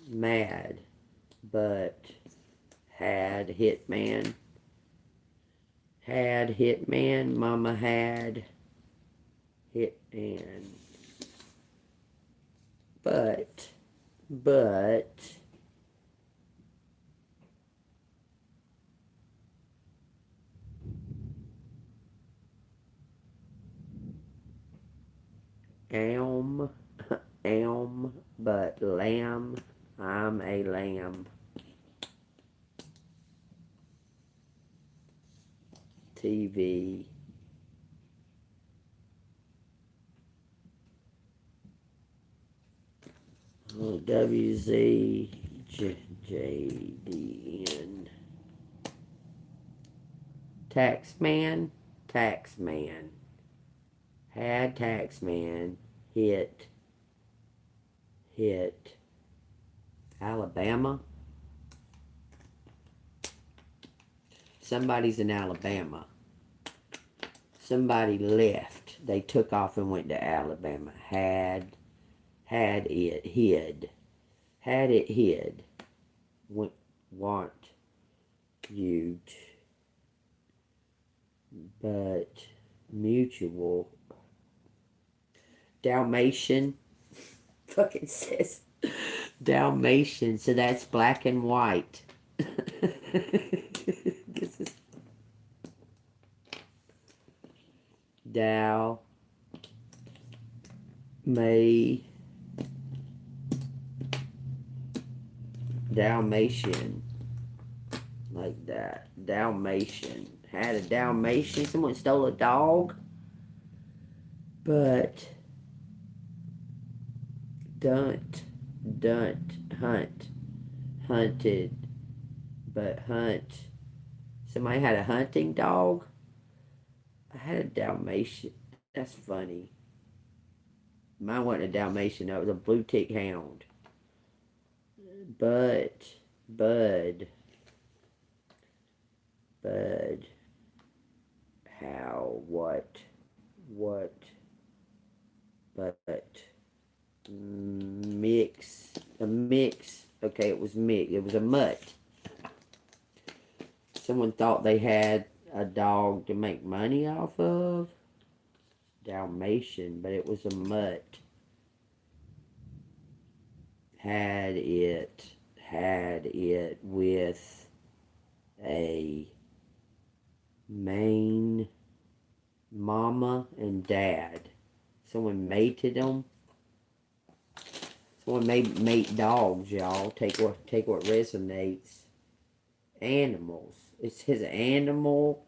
Speaker 1: Mad. But. Had hit man. Had hit man. Mama had hit man. But. Elm, but lamb, I'm a lamb. TV, WZ, JDN. Taxman, taxman. Had taxman, hit. Alabama. Somebody's in Alabama. Somebody left. They took off and went to Alabama. Had it hid. Had it hid. Want you to, but mutual. Dalmatian. Fucking says Dalmatian. So that's black and white. This is Dalmatian. Like that. Dalmatian. Had a Dalmatian. Someone stole a dog. But hunt. Hunted. But hunt. Somebody had a hunting dog. I had a Dalmatian. That's funny. Mine wasn't a Dalmatian, though. It was a blue tick hound. Bud. How, what, but, mix, a mix. Okay, it was mix. It was a mutt. Someone thought they had a dog to make money off of. Dalmatian, but it was a mutt. Had it with a main mama and dad. Someone mated them. Someone mate dogs, y'all. Take what resonates. Animals. It says animal,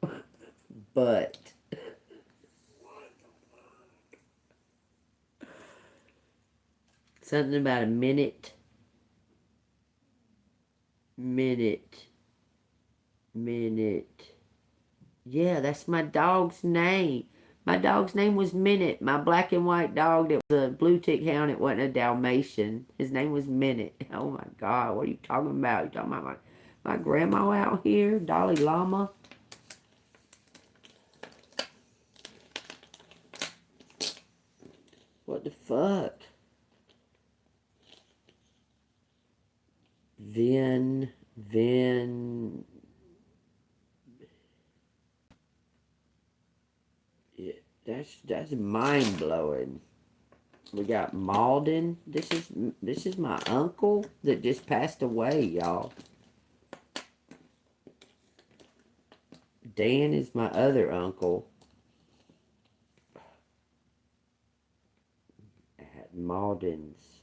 Speaker 1: but something about a minute. Yeah, that's my dog's name. My dog's name was Minute. My black and white dog that was a blue tick hound. It wasn't a Dalmatian. His name was Minute. Oh my God, what are you talking about? You talking about my grandma out here? Dalai Lama? What the fuck? Vin. Yeah, that's mind blowing. We got Malden. This is my uncle that just passed away, y'all. Dan is my other uncle. At Malden's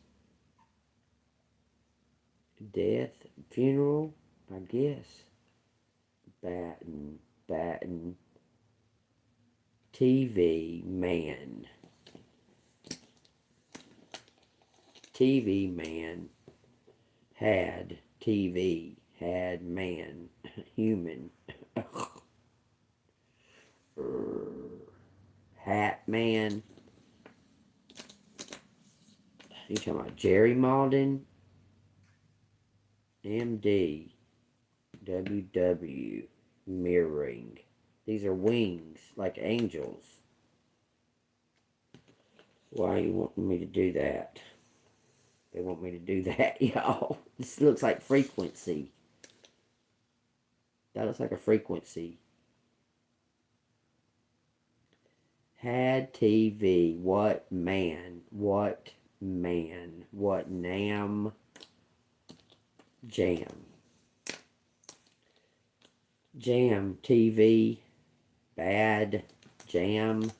Speaker 1: death, funeral, I guess. Batten. TV man. TV man. Had TV. Had man. Human. Hat man. You talking about Jerry Malden? MD. WW. mirroring. These are wings, like angels. Why are you wanting me to do that? They want me to do that, y'all. This looks like frequency. That looks like a frequency. Had TV. What man? What man? What nam? Jam. Jam. TV. Bad. Jam.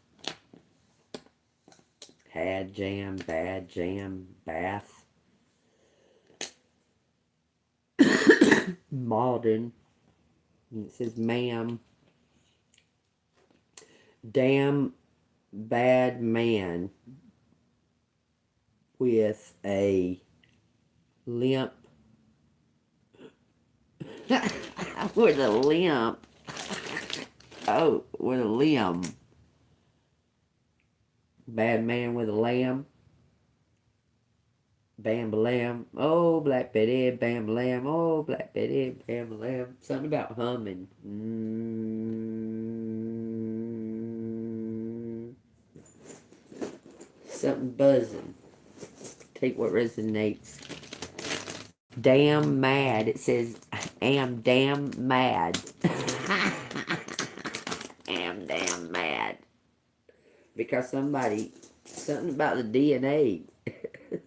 Speaker 1: Had jam. Bad jam. Bath. Malden. It says ma'am. Damn bad man with a limp. With a limp. Oh, with a limb. Bad man with a lamb. Bam lamb. Oh, Black Betty, bam lamb. Oh, Black Betty, bam lamb. Something about humming. Something buzzing. Take what resonates. Damn mad. It says, am damn mad. Am damn mad. Because something about the DNA.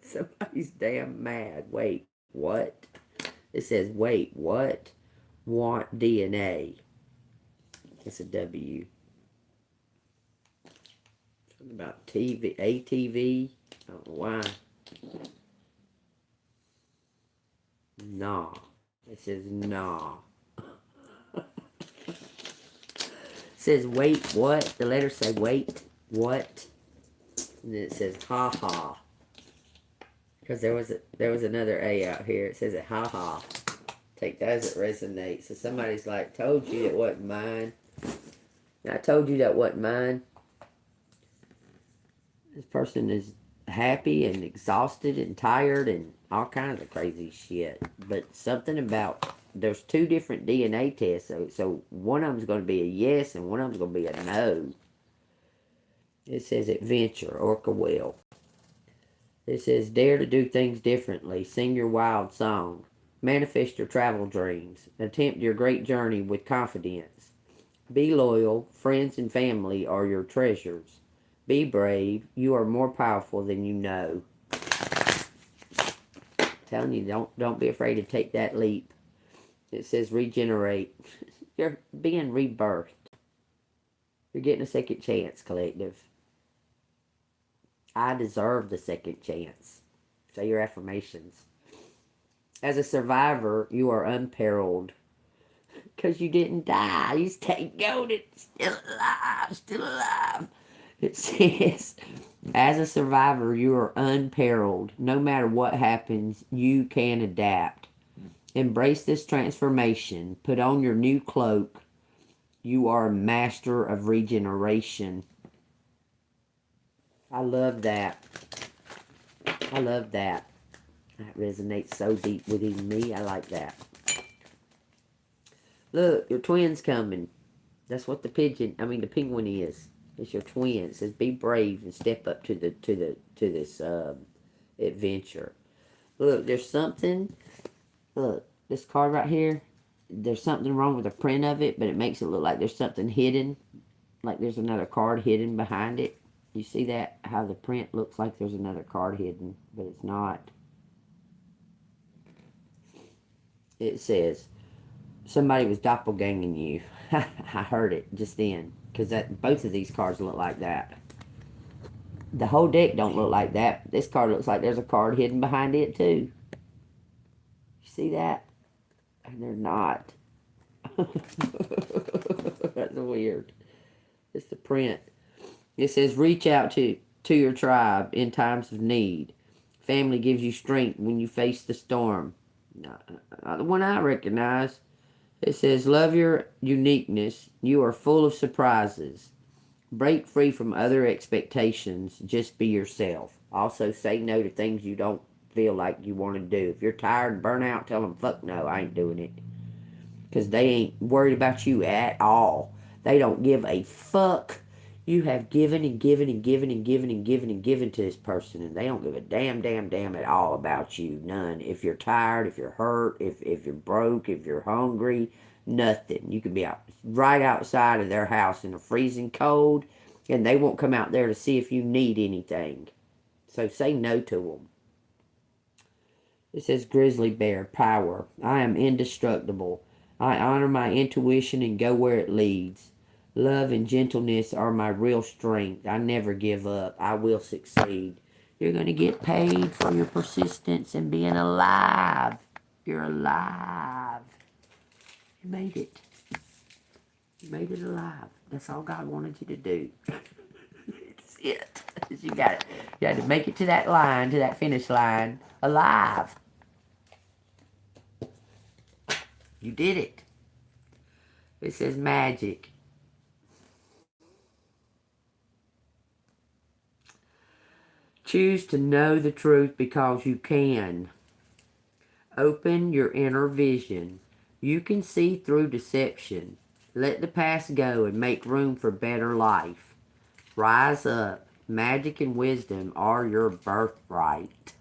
Speaker 1: Somebody's damn mad. Wait, what? It says, wait, what? Want DNA. It's a W. Something about TV, ATV. I don't know why. Nah. It says, nah. It says, wait, what? The letters say, wait, what? And then it says, ha ha. Because there was another A out here. It says, ha ha. Take that as it resonates. So somebody's like, told you that wasn't mine. And I told you that wasn't mine. This person is happy and exhausted and tired and all kinds of crazy shit. But something about, there's two different DNA tests. So one of them's going to be a yes and one of them's going to be a no. It says adventure, orca whale. It says dare to do things differently. Sing your wild song. Manifest your travel dreams. Attempt your great journey with confidence. Be loyal. Friends and family are your treasures. Be brave. You are more powerful than you know. I'm telling you, don't be afraid to take that leap. It says regenerate. You're being rebirthed. You're getting a second chance, collective. I deserve the second chance. Say your affirmations. As a survivor, you are unperiled. Because you didn't die. You stayed golden. Still alive. Still alive. It says, as a survivor, you are unperiled. No matter what happens, you can adapt. Embrace this transformation. Put on your new cloak. You are a master of regeneration. I love that. I love that. That resonates so deep within me. I like that. Look, your twin's coming. That's what the penguin is. It's your twin. It says be brave and step up to this adventure. Look, there's something. Look, this card right here. There's something wrong with the print of it, but it makes it look like there's something hidden. Like there's another card hidden behind it. You see that? How the print looks like there's another card hidden, but it's not. It says, somebody was doppelganging you. I heard it just then. Because both of these cards look like that. The whole deck don't look like that. This card looks like there's a card hidden behind it too. You see that? And they're not. That's weird. It's the print. It says, reach out to your tribe in times of need. Family gives you strength when you face the storm. Not the one I recognize. It says, love your uniqueness. You are full of surprises. Break free from other expectations. Just be yourself. Also, say no to things you don't feel like you want to do. If you're tired and burnt out, tell them, fuck no, I ain't doing it. because they ain't worried about you at all. They don't give a fuck. You have given and given and given and given and given and given to this person, and they don't give a damn at all about you. None. If you're tired, if you're hurt, if you're broke, if you're hungry, nothing. You could be out right outside of their house in the freezing cold, and they won't come out there to see if you need anything. So say no to them. It says grizzly bear, power. I am indestructible. I honor my intuition and go where it leads. Love and gentleness are my real strength. I never give up. I will succeed. You're going to get paid for your persistence and being alive. You're alive. You made it. You made it alive. That's all God wanted you to do. That's it. You got it. You had to make it to that line, to that finish line, alive. You did it. It says magic. Choose to know the truth because you can. Open your inner vision. You can see through deception. Let the past go and make room for better life. Rise up. Magic and wisdom are your birthright.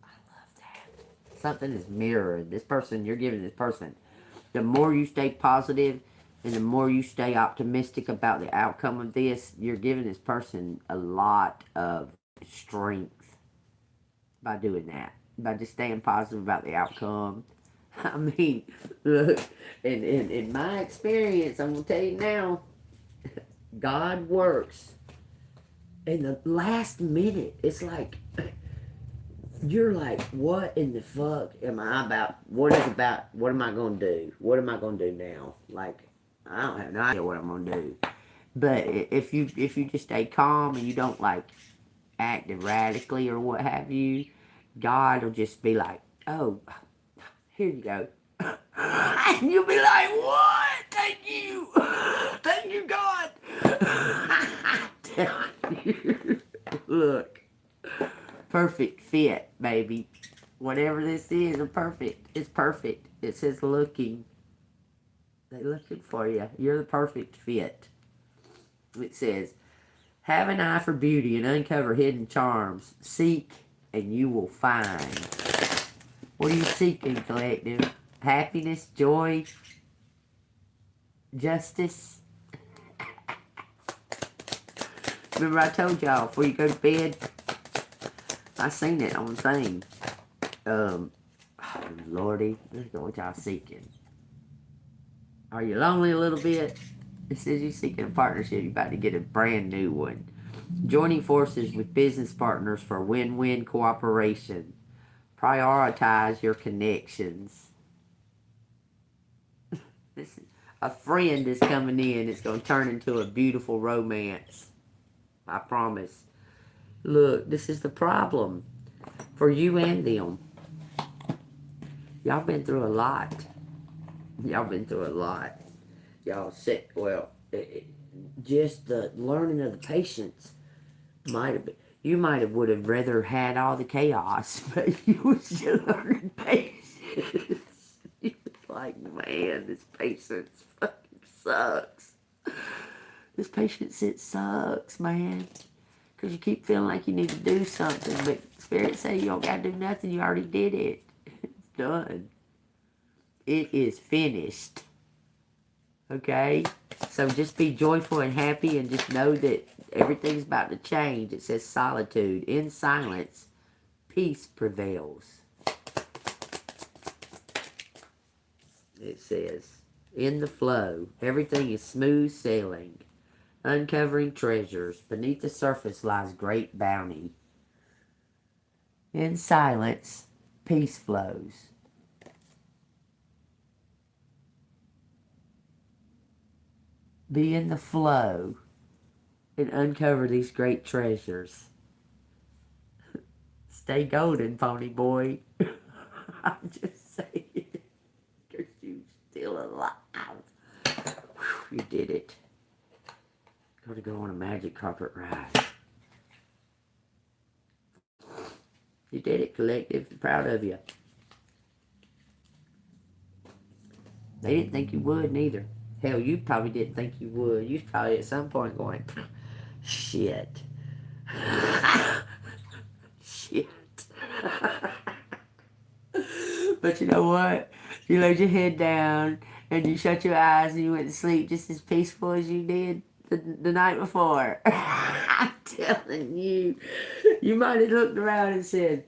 Speaker 1: I love that. Something is mirrored. This person, you're giving this person. The more you stay positive and the more you stay optimistic about the outcome of this, you're giving this person a lot of strength by doing that, by just staying positive about the outcome. I mean, look, in my experience, I'm going to tell you now, God works in the last minute. It's like, you're like, what in the fuck am I about? What am I going to do? What am I going to do now? Like, I don't have no idea what I'm going to do. But if you just stay calm and you don't, like, act erratically or what have you, God will just be like, oh, here you go. And you'll be like, what? Thank you. Thank you, God. Tell you. Look. Perfect fit, baby. Whatever this is, it's perfect. It says looking. They're looking for you. You're the perfect fit. It says, have an eye for beauty and uncover hidden charms. Seek and you will find. What are you seeking, collective? Happiness, joy, justice. Remember I told y'all before you go to bed, I seen it on the thing. Lordy, let's go what y'all seeking. Are you lonely a little bit? It says you're seeking a partnership. You're about to get a brand new one. Joining forces with business partners for win-win cooperation. Prioritize your connections. A friend is coming in. It's going to turn into a beautiful romance. I promise. Look, this is the problem for you and them. Y'all been through a lot. Y'all been through a lot. Y'all sick. Well, just the learning of the patience might have been. You might have would have rather had all the chaos, but you was just learning patience. You was like, man, this patience fucking sucks. This patience, it sucks, man. Because you keep feeling like you need to do something, but Spirit say you don't got to do nothing. You already did it. It's done. It is finished. Okay? So just be joyful and happy and just know that everything's about to change. It says solitude. In silence, peace prevails. It says, in the flow, everything is smooth sailing. Uncovering treasures. Beneath the surface lies great bounty. In silence, peace flows. Be in the flow and uncover these great treasures. Stay golden, pony boy. I'm just saying. Because you're still alive. Whew, you did it. Got to go on a magic carpet ride. You did it, collective. I'm proud of you. They didn't think you would neither. Hell, you probably didn't think you would. You was probably at some point going, shit. Shit. But you know what? You laid your head down and you shut your eyes and you went to sleep just as peaceful as you did the night before. I'm telling you. You might have looked around and said,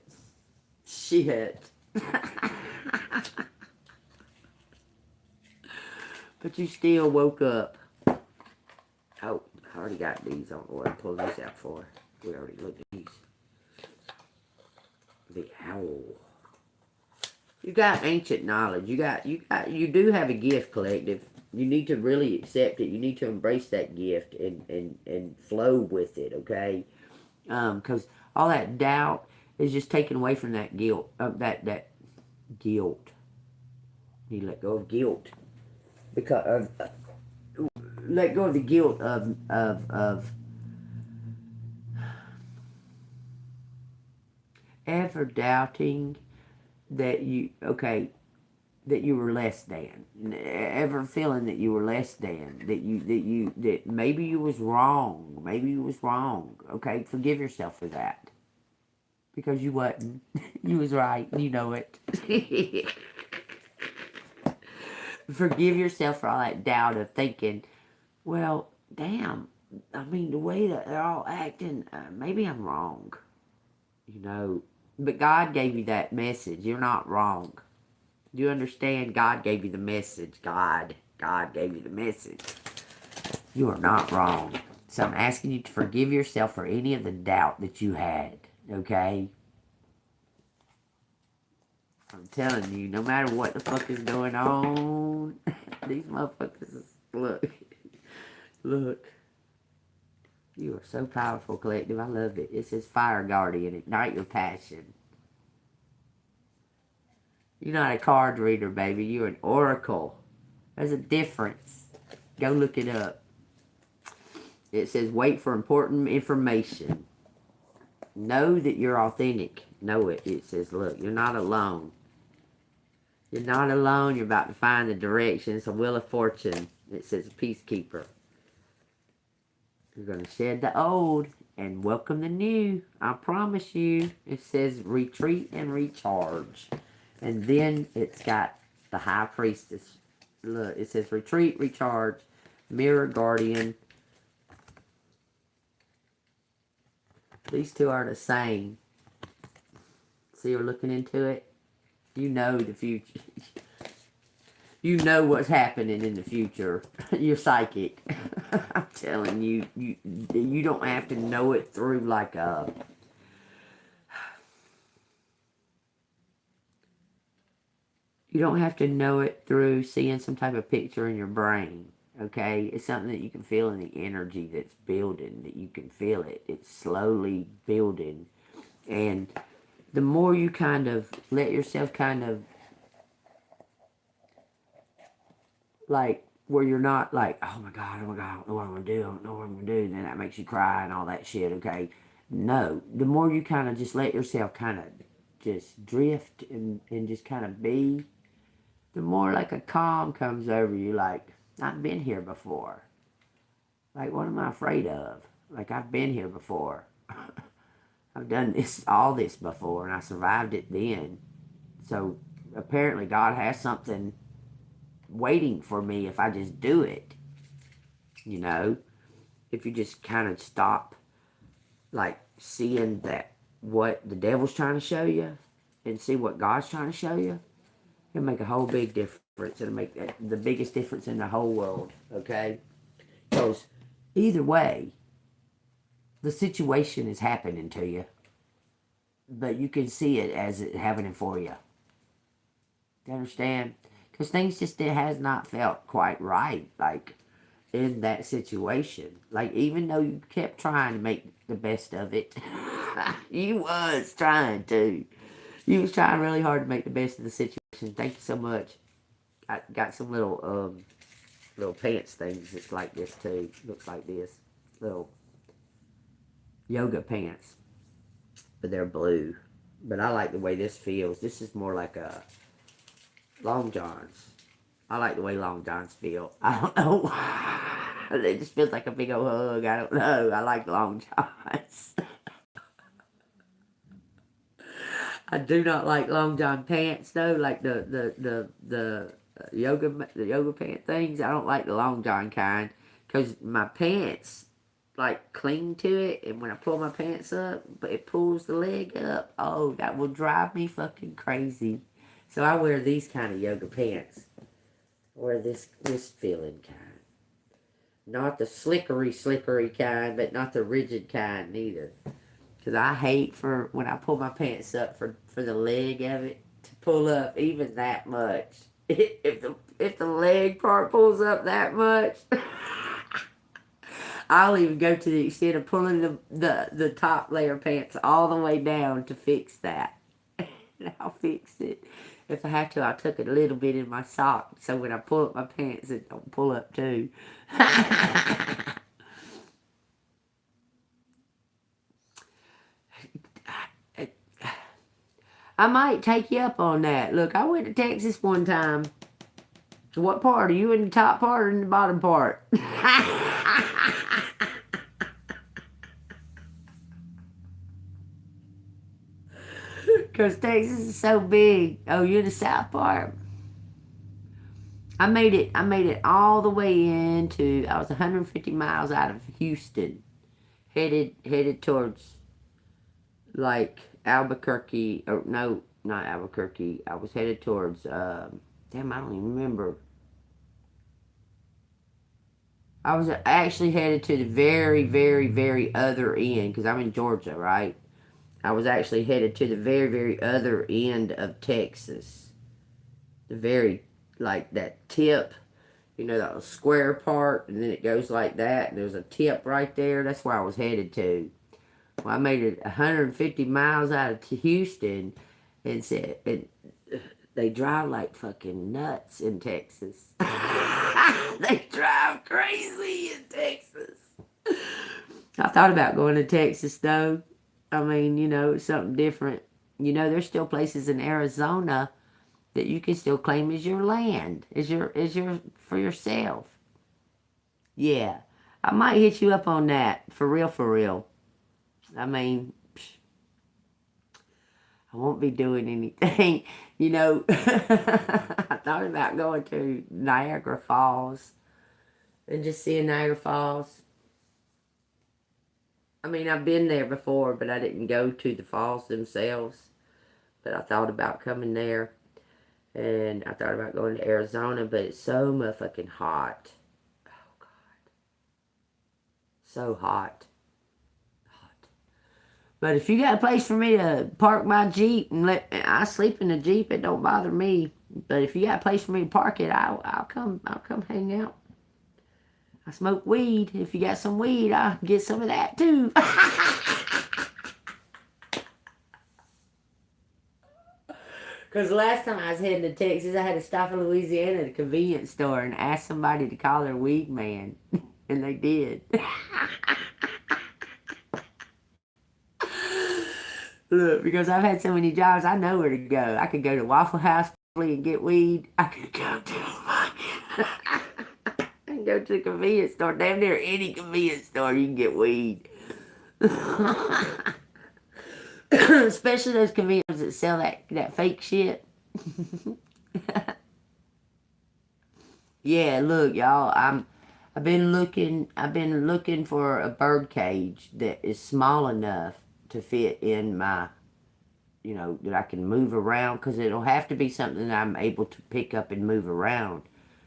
Speaker 1: shit. But you still woke up. Oh, I already got these. I don't know what I pulled these out for. We already looked at these. The owl. You got ancient knowledge. You do have a gift, collective. You need to really accept it. You need to embrace that gift and flow with it, okay? Because all that doubt is just taken away from that guilt. That guilt. You let go of guilt. Because let go of the guilt of ever doubting that you were less than, ever feeling that you were less than, that maybe you was wrong, okay? Forgive yourself for that, because you wasn't. You was right, you know it. Forgive yourself for all that doubt of thinking, well, damn, I mean, the way that they're all acting, maybe I'm wrong, you know. But God gave you that message. You're not wrong. Do you understand? God gave you the message. God gave you the message. You are not wrong. So I'm asking you to forgive yourself for any of the doubt that you had. Okay? I'm telling you, no matter what the fuck is going on, these motherfuckers, look. Look. You are so powerful, collective. I love it. It says Fire Guardian. Ignite your passion. You're not a card reader, baby. You're an oracle. There's a difference. Go look it up. It says wait for important information. Know that you're authentic. Know it. It says, look, you're not alone. You're not alone. You're about to find the direction. It's a wheel of fortune. It says peacekeeper. You're going to shed the old and welcome the new. I promise you. It says retreat and recharge. And then it's got the high priestess. Look, it says retreat, recharge, mirror guardian. These two are the same. See, you're looking into it. You know the future. You know what's happening in the future. You're psychic. I'm telling you, you don't have to know it through like a... You don't have to know it through seeing some type of picture in your brain, okay? It's something that you can feel in the energy that's building, that you can feel it. It's slowly building. And the more you kind of let yourself kind of, like, where you're not like, oh my God, I don't know what I'm going to do, I don't know what I'm going to do, and then that makes you cry and all that shit, okay? No, the more you kind of just let yourself kind of just drift and just kind of be, the more like a calm comes over you, like, I've been here before. Like, what am I afraid of? Like, I've been here before. I've done all this before, and I survived it then. So, apparently God has something waiting for me if I just do it. You know? If you just kind of stop, like, seeing that what the devil's trying to show you and see what God's trying to show you, it'll make a whole big difference. It'll make the biggest difference in the whole world, okay? Because either way, the situation is happening to you, but you can see it as it happening for you. You understand? Because things just it has not felt quite right, like, in that situation. Like, even though you kept trying to make the best of it, you was trying to. You was trying really hard to make the best of the situation. Thank you so much. I got some little pants things that's like this too. Looks like this. Little yoga pants. But they're blue. But I like the way this feels. This is more like a long johns. I like the way long johns feel. I don't know why. It just feels like a big old hug. I don't know. I like long johns. I do not like long john pants though, like the yoga pant things. I don't like the long john kind because my pants like cling to it, and when I pull my pants up, but it pulls the leg up. Oh, that will drive me fucking crazy. So I wear these kind of yoga pants. I wear this feeling kind. Not the slickery kind, but not the rigid kind neither. Because I hate for when I pull my pants up for the leg of it to pull up even that much. If the leg part pulls up that much, I'll even go to the extent of pulling the top layer pants all the way down to fix that. And I'll fix it. If I have to, I'll tuck it a little bit in my sock so when I pull up my pants, it don't pull up too. I might take you up on that. Look, I went to Texas one time. What part? Are you in the top part or in the bottom part? Because Texas is so big. Oh, you're in the south part? I made it all the way into, I was 150 miles out of Houston. Headed towards, like, Albuquerque. Or, no, not Albuquerque. I was headed towards, damn, I don't even remember. I was actually headed to the very, very, very other end, because I'm in Georgia, right? I was actually headed to the very, very other end of Texas. The very, like, that tip, you know, that square part, and then it goes like that, and there's a tip right there. That's where I was headed to. Well, I made it 150 miles out of Houston, and said, and they drive like fucking nuts in Texas. They drive crazy in Texas. I thought about going to Texas, though. I mean, you know, it's something different. You know, there's still places in Arizona that you can still claim as your land, as your for yourself. Yeah, I might hit you up on that, for real, for real. I mean, I won't be doing anything, you know. I thought about going to Niagara Falls and just seeing Niagara Falls. I mean, I've been there before, but I didn't go to the falls themselves. But I thought about coming there. And I thought about going to Arizona, but it's so motherfucking hot. Oh, God. So hot. Hot. But if you got a place for me to park my Jeep and I sleep in the Jeep, it don't bother me. But if you got a place for me to park it, I'll come hang out. I smoke weed. If you got some weed, I'll get some of that too. Because the last time I was heading to Texas, I had to stop in Louisiana at a convenience store and ask somebody to call their weed man. And they did. Look, because I've had so many jobs, I know where to go. I could go to Waffle House and get weed. I could go to fucking... I can go to the convenience store. Damn near any convenience store you can get weed. Especially those convenience that sell that fake shit. Yeah, look, y'all, I've been looking for a bird cage that is small enough to fit in my, you know, that I can move around, because it'll have to be something that I'm able to pick up and move around.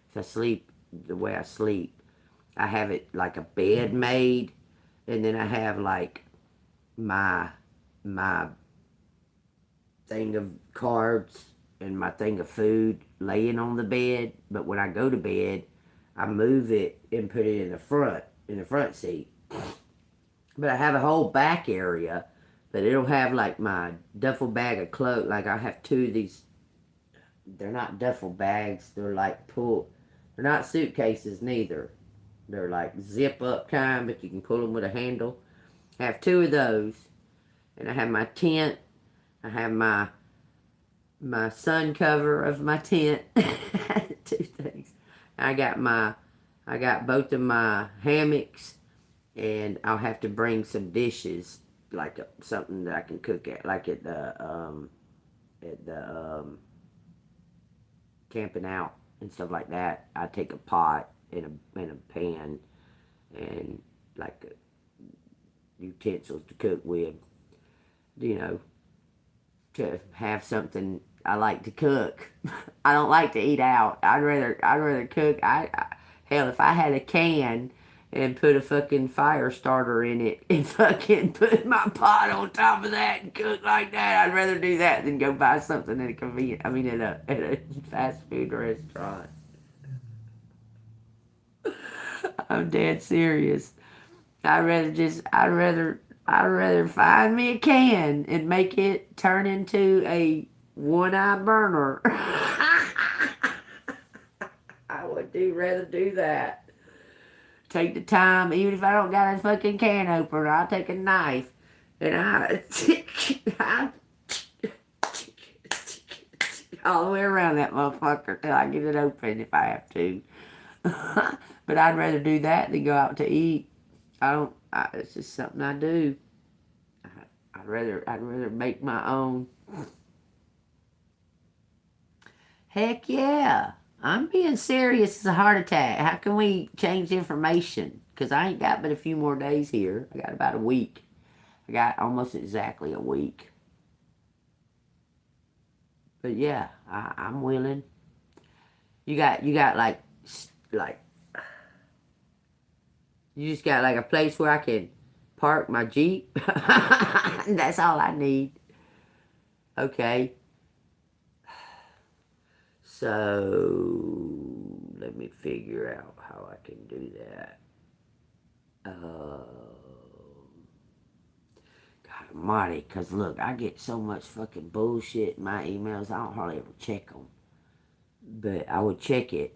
Speaker 1: If I sleep the way I sleep, I have it like a bed made, and then I have like my thing of cards and my thing of food laying on the bed. But when I go to bed, I move it and put it in the front seat. But I have a whole back area, but it'll have like my duffel bag of clothes. Like I have two of these. They're not duffel bags. They're like they're not suitcases neither. They're like zip up kind, but you can pull them with a handle. I have two of those. And I have my tent. I have my sun cover of my tent. Two things. I got both of my hammocks, and I'll have to bring some dishes, like something that I can cook at, like at the camping out and stuff like that. I take a pot and a pan and like utensils to cook with, you know, to have something. I like to cook. I don't like to eat out. I'd rather cook. Hell, if I had a can and put a fucking fire starter in it and fucking put my pot on top of that and cook like that, I'd rather do that than go buy something at a convenient. I mean, at a fast food restaurant. I'm dead serious. I'd rather find me a can and make it turn into a one-eye burner. I would rather do that. Take the time, even if I don't got a fucking can opener, I'll take a knife and I all the way around that motherfucker till I get it open if I have to. But I'd rather do that than go out to eat. It's just something I do. I'd rather make my own. Heck yeah. I'm being serious. It's a heart attack. How can we change information? Because I ain't got but a few more days here. I got about a week. I got almost exactly a week. But yeah, I'm willing. You got like you just got like a place where I can park my Jeep. That's all I need. Okay. So let me figure out how I can do that. God almighty, because look, I get so much fucking bullshit in my emails, I don't hardly ever check them. But I would check it.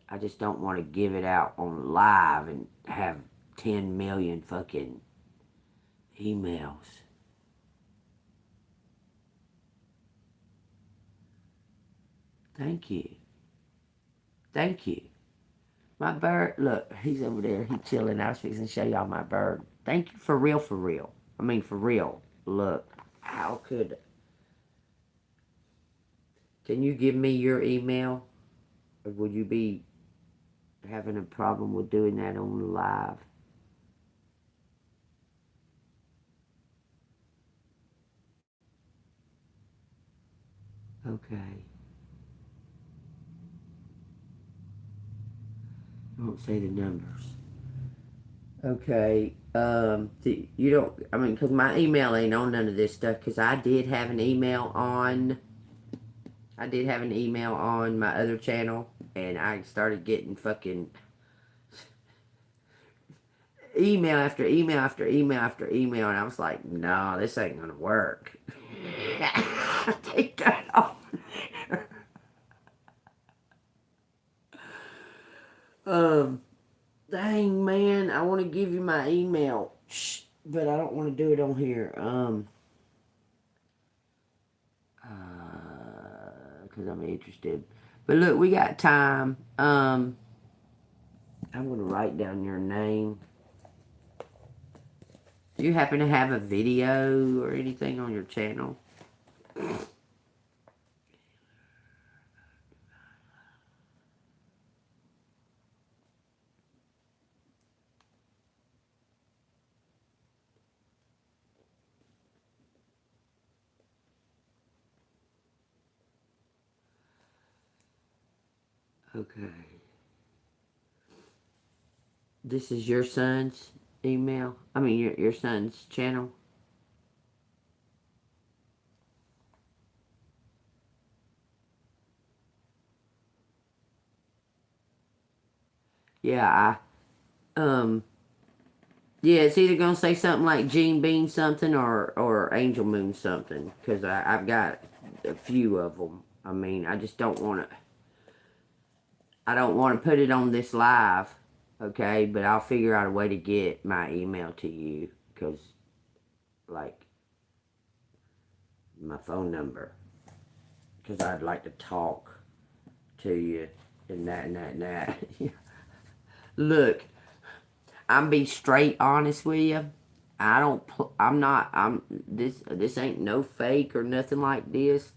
Speaker 1: I just don't want to give it out on live and have 10 million fucking emails. Thank you. Thank you. My bird, look, he's over there. He's chilling. I was fixing to show y'all my bird. Thank you for real, for real. I mean, for real. Look, how could... Can you give me your email? Or would you be having a problem with doing that on live? Okay. I won't say the numbers. Okay. You don't, I mean, because my email ain't on none of this stuff, because I did have an email on my other channel, and I started getting fucking email after email after email after email, and I was like, no, this ain't gonna work. Take that off. Dang, man, I want to give you my email, but I don't want to do it on here. Because I'm interested. But look, we got time. I'm gonna write down your name. Do you happen to have a video or anything on your channel? Okay. This is your son's email? I mean, your son's channel? Yeah, yeah, it's either gonna say something like JEANBEAN something or ANGELMOON something, because I've got a few of them. I mean, I just don't want to... I don't want to put it on this live, okay? But I'll figure out a way to get my email to you, because, like, my phone number, because I'd like to talk to you and that and that and that. Look, I'm be straight honest with you. This ain't no fake or nothing like this.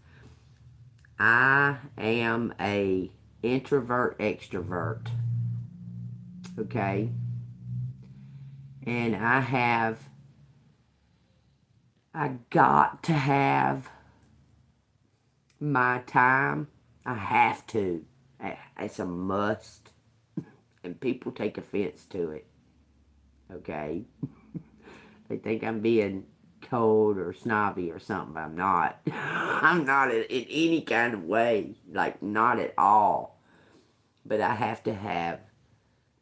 Speaker 1: I am a introvert extrovert. Okay? And I got to have my time. I have to. It's a must. And people take offense to it. Okay? They think I'm being cold or snobby or something, but I'm not. I'm not in any kind of way. Like, not at all. But I have to have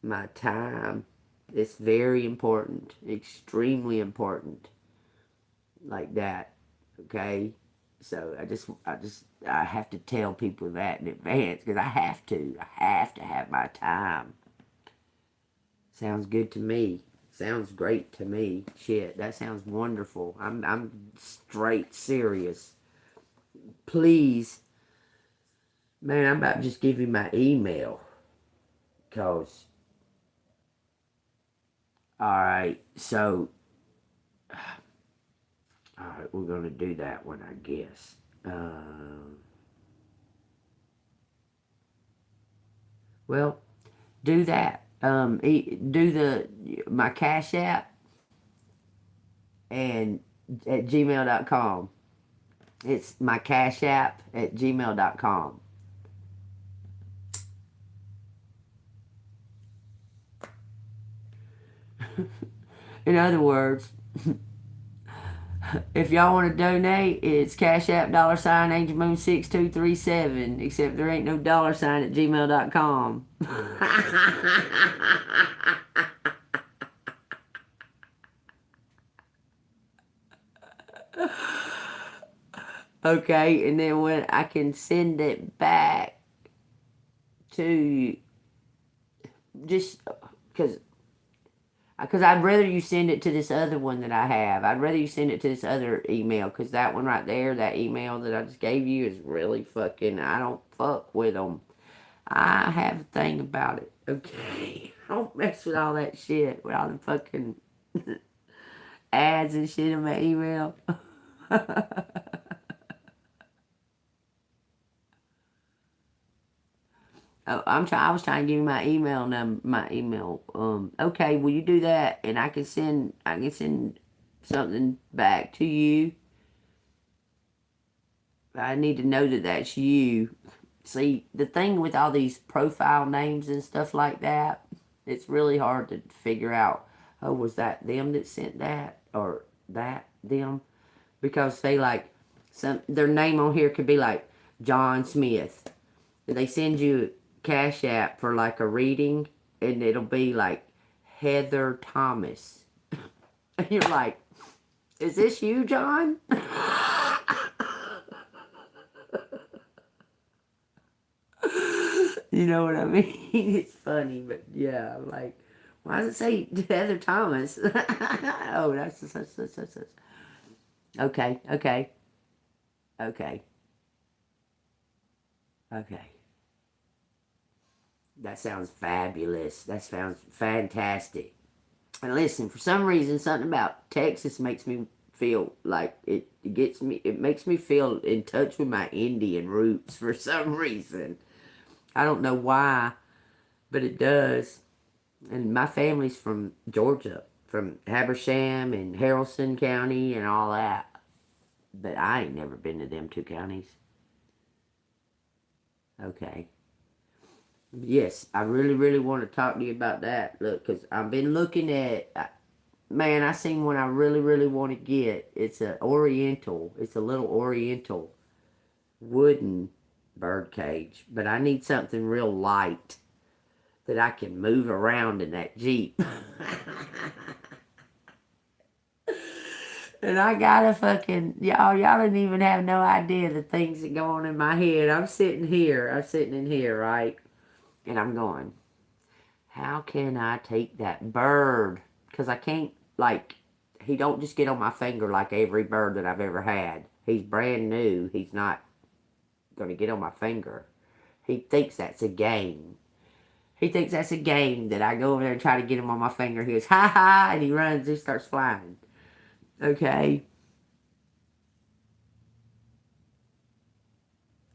Speaker 1: my time. It's very important. Extremely important. Like that. Okay? So I have to tell people that in advance because I have to. I have to have my time. Sounds good to me. Sounds great to me. Shit, that sounds wonderful. I'm straight serious. Please, man, I'm about to just give you my email. Cause, alright, so, alright, we're gonna do that one, I guess. Well, do that. Do my Cash App and at gmail.com. It's my Cash App at gmail.com. In other words, if y'all want to donate, it's Cash App $ ANGELMOON 6237. Except there ain't no $ at gmail.com. Okay, and then when I can send it back to just because I'd rather you send it to this other one that I have. I'd rather you send it to this other email because that one right there, that email that I just gave you is really fucking, I don't fuck with them. I have a thing about it, okay? I don't mess with all that shit, with all the fucking ads and shit in my email. Oh, I was trying to give you my email number, my email. Okay, will you do that? And I can send something back to you. I need to know that that's you. See, the thing with all these profile names and stuff like that, it's really hard to figure out, oh, was that them that sent that? Or that them? Because they like, their name on here could be like John Smith. And they send you Cash App for like a reading, and it'll be like Heather Thomas. And you're like, is this you, John? You know what I mean? It's funny, but yeah, I'm like, why does it say Heather Thomas? Oh, that's. Okay, okay, okay, okay. That sounds fabulous. That sounds fantastic. And listen, for some reason, something about Texas makes me feel like it makes me feel in touch with my Indian roots for some reason. I don't know why, but it does. And my family's from Georgia, from Habersham and Haralson County and all that. But I ain't never been to them two counties. Okay. Yes, I really, really want to talk to you about that. Look, because I've been looking at, man, I seen one I really, really want to get. It's a oriental. It's a little oriental wooden bird cage. But I need something real light that I can move around in that Jeep. And I gotta fucking, y'all didn't even have no idea the things that go on in my head. I'm sitting in here, right? And I'm going, how can I take that bird? Because I can't, like, he don't just get on my finger like every bird that I've ever had. He's brand new. He's not going to get on my finger. He thinks that's a game. He thinks that's a game that I go over there and try to get him on my finger. He goes, ha ha, and he runs, he starts flying. Okay?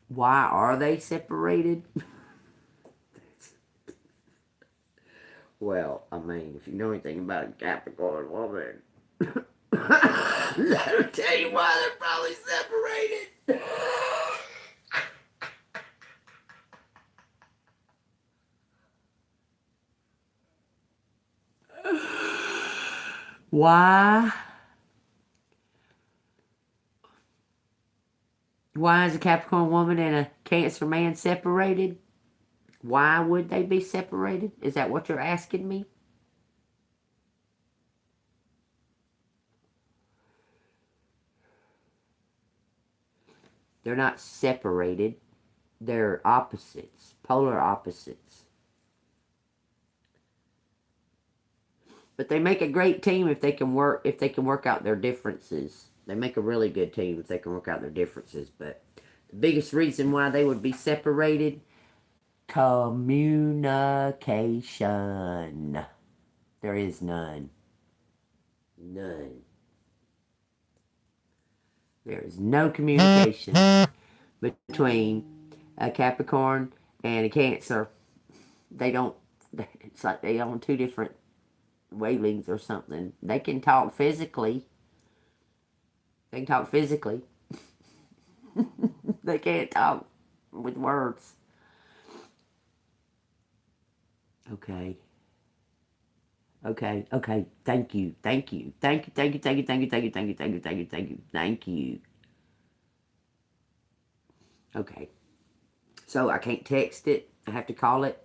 Speaker 1: Why are they separated? Well, I mean, if you know anything about a Capricorn woman, that'll tell you why they're probably separated. Why? Why is a Capricorn woman and a Cancer man separated? Why would they be separated? Is that what you're asking me? They're not separated. They're opposites, polar opposites. But they make a great team if they can work out their differences. They make a really good team if they can work out their differences. But the biggest reason why they would be separated, communication. There is none. None. There is no communication between a Capricorn and a Cancer. They don't, it's like they on two different wavelengths or something. They can talk physically. They can talk physically. They can't talk with words. Okay. Okay. Thank you. Thank you. Okay. So I can't text it. I have to call it.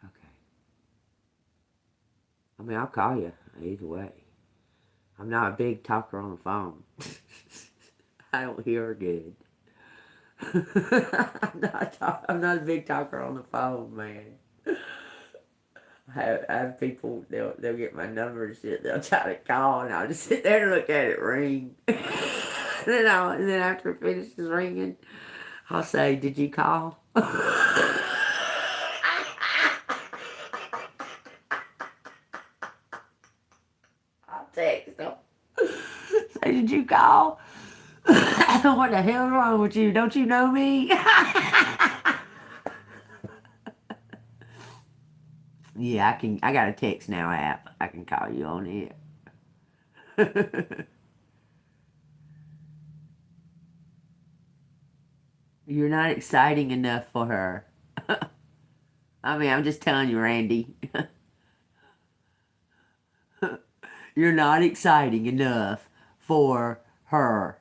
Speaker 1: Okay. I mean, I'll call you either way. I'm not a big talker on the phone. I don't hear good. I'm not a big talker on the phone, man. I have people, they'll get my number and shit, they'll try to call, and I'll just sit there and look at it ring. and then after it finishes ringing, I'll say, did you call? I'll text them. Say, did you call? What the hell's wrong with you? Don't you know me? Yeah, I got a text now app. I can call you on it. You're not exciting enough for her. I mean, I'm just telling you, Randy. You're not exciting enough for her.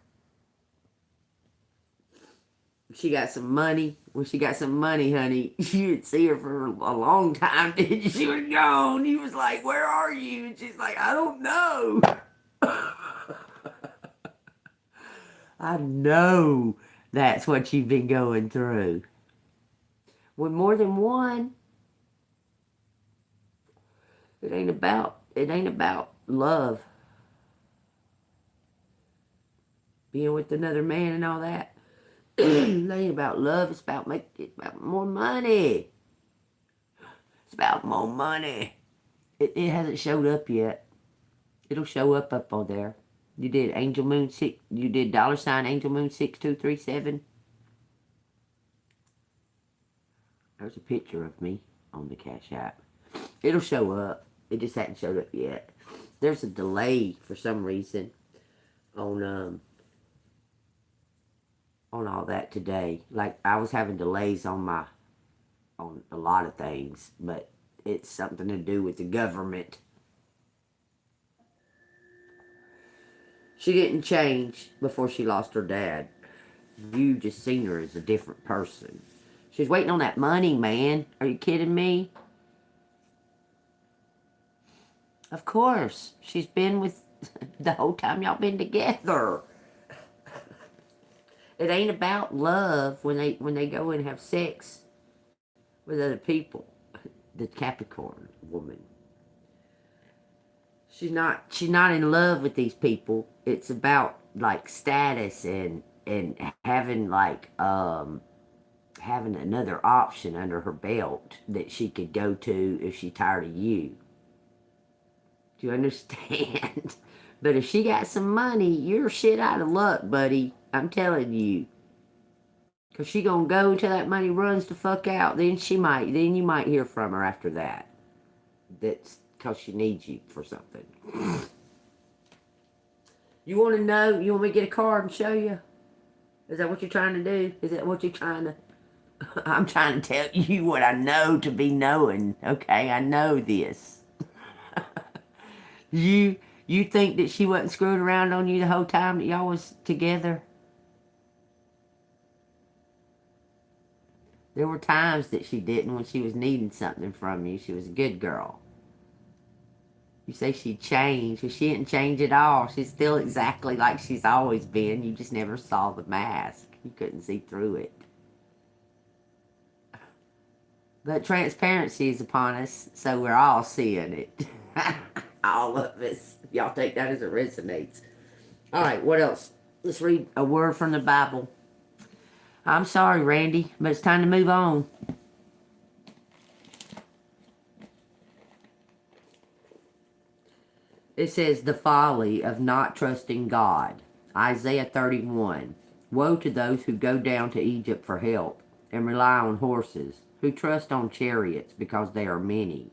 Speaker 1: She got some money. When she got some money, honey, you didn't see her for a long time, did you? She was gone. He was like, where are you? And she's like, I don't know. I know that's what you've been going through. With more than one, it ain't about love. Being with another man and all that. It ain't about love, it's about more money. It's about more money. It hasn't showed up yet. It'll show up on there. You did Angel Moon 6, you did $ Angel Moon 6237. There's a picture of me on the Cash App. It'll show up. It just hasn't showed up yet. There's a delay for some reason on all that today. Like, I was having delays on a lot of things, but it's something to do with the government. She didn't change before she lost her dad. You just seen her as a different person. She's waiting on that money, man. Are you kidding me? Of course. She's been with the whole time y'all been together. It ain't about love when they go and have sex with other people. The Capricorn woman. She's not in love with these people. It's about like status and having like having another option under her belt that she could go to if she's tired of you. Do you understand? But if she got some money, you're shit out of luck, buddy. I'm telling you. Because she gonna go till that money runs the fuck out. Then you might hear from her after that. That's because she needs you for something. You want to know? You want me to get a card and show you? Is that what you're trying to do? Is that what you're trying to... I'm trying to tell you what I know to be knowing. Okay, I know this. You think that she wasn't screwing around on you the whole time that y'all was together? There were times that she didn't when she was needing something from you. She was a good girl. You say she changed. Well, she didn't change at all. She's still exactly like she's always been. You just never saw the mask. You couldn't see through it. But transparency is upon us, so we're all seeing it. All of us. Y'all take that as it resonates. All right, what else? Let's read a word from the Bible. I'm sorry, Randy, but it's time to move on. It says, the folly of not trusting God. Isaiah 31. Woe to those who go down to Egypt for help and rely on horses, who trust on chariots because they are many,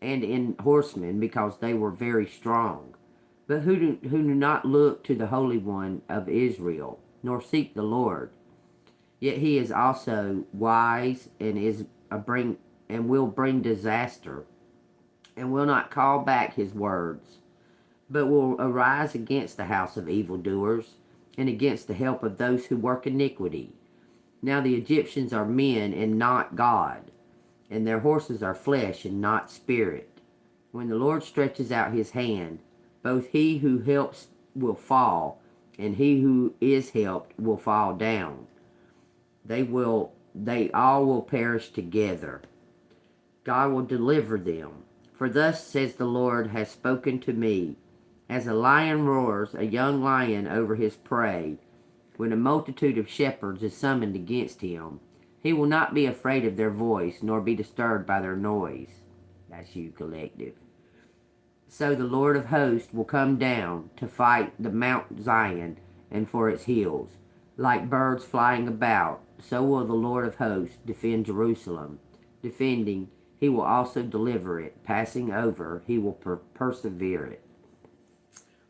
Speaker 1: and in horsemen because they were very strong, but who do not look to the Holy One of Israel, nor seek the Lord. Yet he is also wise and will bring disaster, and will not call back his words, but will arise against the house of evildoers, and against the help of those who work iniquity. Now the Egyptians are men and not God, and their horses are flesh and not spirit. When the Lord stretches out his hand, both he who helps will fall, and he who is helped will fall down. They all will perish together. God will deliver them. For thus says the Lord has spoken to me. As a lion roars, a young lion over his prey, when a multitude of shepherds is summoned against him, he will not be afraid of their voice, nor be disturbed by their noise. That's you, collective. So the Lord of hosts will come down to fight the Mount Zion and for its hills. Like birds flying about, so will the Lord of hosts defend Jerusalem. Defending, he will also deliver it. Passing over, he will persevere it.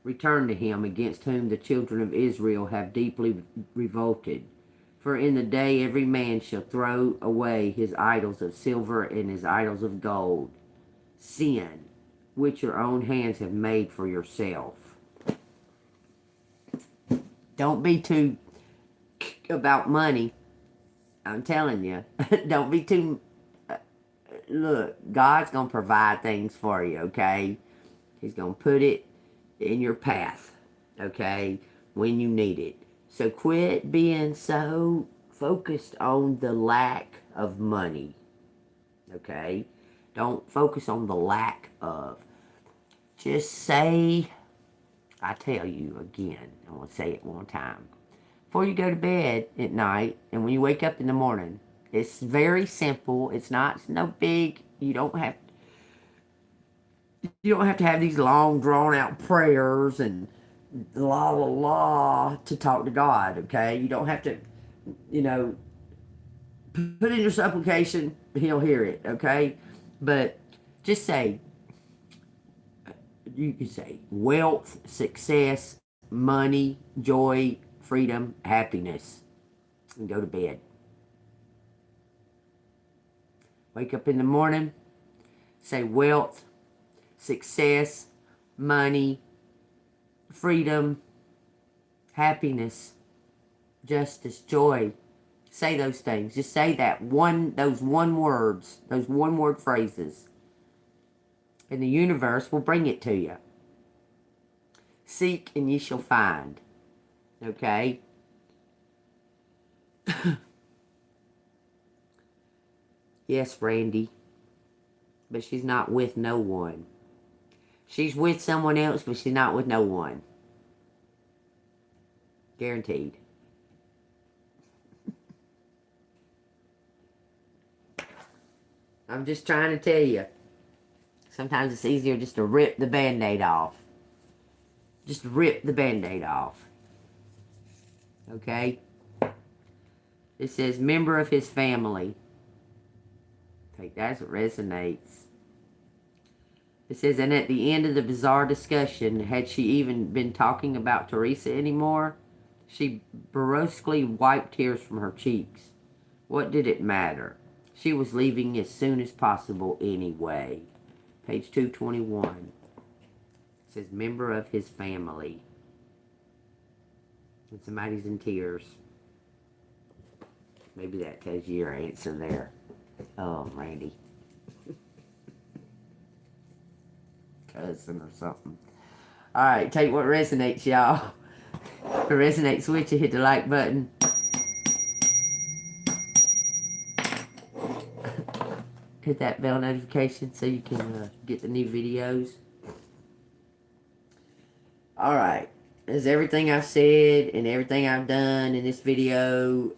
Speaker 1: Return to him against whom the children of Israel have deeply revolted. For in the day every man shall throw away his idols of silver and his idols of gold. Sin, which your own hands have made for yourself. Don't be too about money. I'm telling you. Don't be too... Look, God's going to provide things for you, okay? He's going to put it in your path, okay, when you need it. So quit being so focused on the lack of money, okay? Don't focus on the lack of. Just say, I tell you again, I want to say it one time. Before you go to bed at night and when you wake up in the morning, it's very simple. It's no big, you don't have to have these long drawn out prayers and la la la to talk to God, okay? You don't have to, put in your supplication, he'll hear it, okay? But just say, you can say wealth, success, money, joy, freedom, happiness, and go to bed. Wake up in the morning, say wealth, success, money, freedom, happiness, justice, joy. Say those things. Just say those one word phrases. And the universe will bring it to you. Seek and ye shall find. Okay? Yes, Randy. But she's not with no one. She's with someone else, but she's not with no one. Guaranteed. I'm just trying to tell you. Sometimes it's easier just to rip the Band-Aid off. Just rip the Band-Aid off. Okay? It says, member of his family. Take that as it resonates. It says, and at the end of the bizarre discussion, had she even been talking about Teresa anymore? She brusquely wiped tears from her cheeks. What did it matter? She was leaving as soon as possible anyway. Page 221. It says, member of his family. And somebody's in tears. Maybe that tells you your answer there. Oh, Randy. Cousin or something. Alright, take what resonates, y'all. If it resonates, switch it, hit the like button. Hit that bell notification so you can get the new videos. Alright. Is everything I've said and everything I've done in this video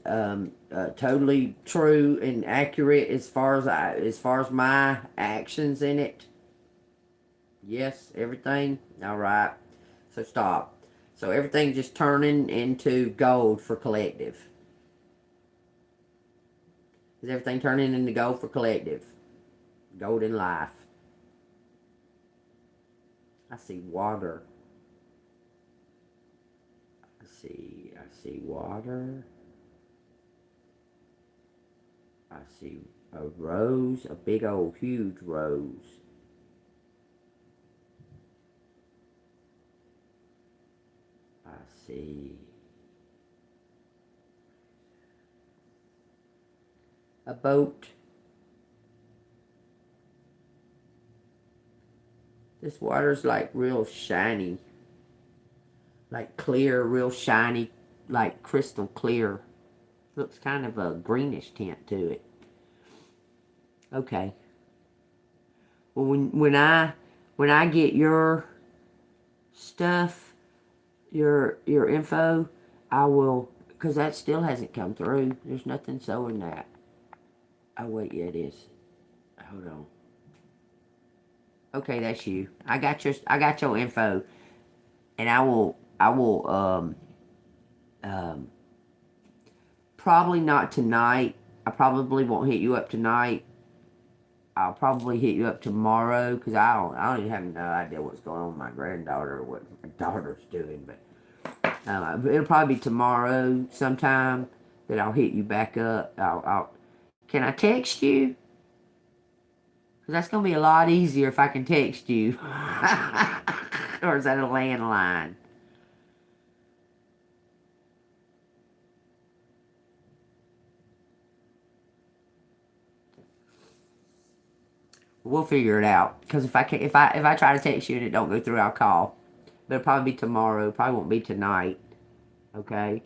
Speaker 1: totally true and accurate as far as my actions in it? Yes, everything? Alright. So stop. So everything's just turning into gold for collective. Is everything turning into gold for collective? Gold in life. I see water. I see water. I see a rose, a big old huge rose. I see a boat. This water's like real shiny. Like clear, real shiny, like crystal clear. Looks kind of a greenish tint to it. Okay. Well, when I get your stuff, your info, I will, because that still hasn't come through. There's nothing showing that. Oh wait, yeah it is. Hold on. Okay, that's you. I got your info, and I will probably not tonight. I probably won't hit you up tonight. I'll probably hit you up tomorrow, because I don't even have no idea what's going on with my granddaughter or what my daughter's doing. But it'll probably be tomorrow sometime that I'll hit you back up. Can I text you? Because that's going to be a lot easier if I can text you. Or is that a landline? We'll figure it out. Because if I try to text you and it don't go through, I'll call. But it'll probably be tomorrow. Probably won't be tonight. Okay?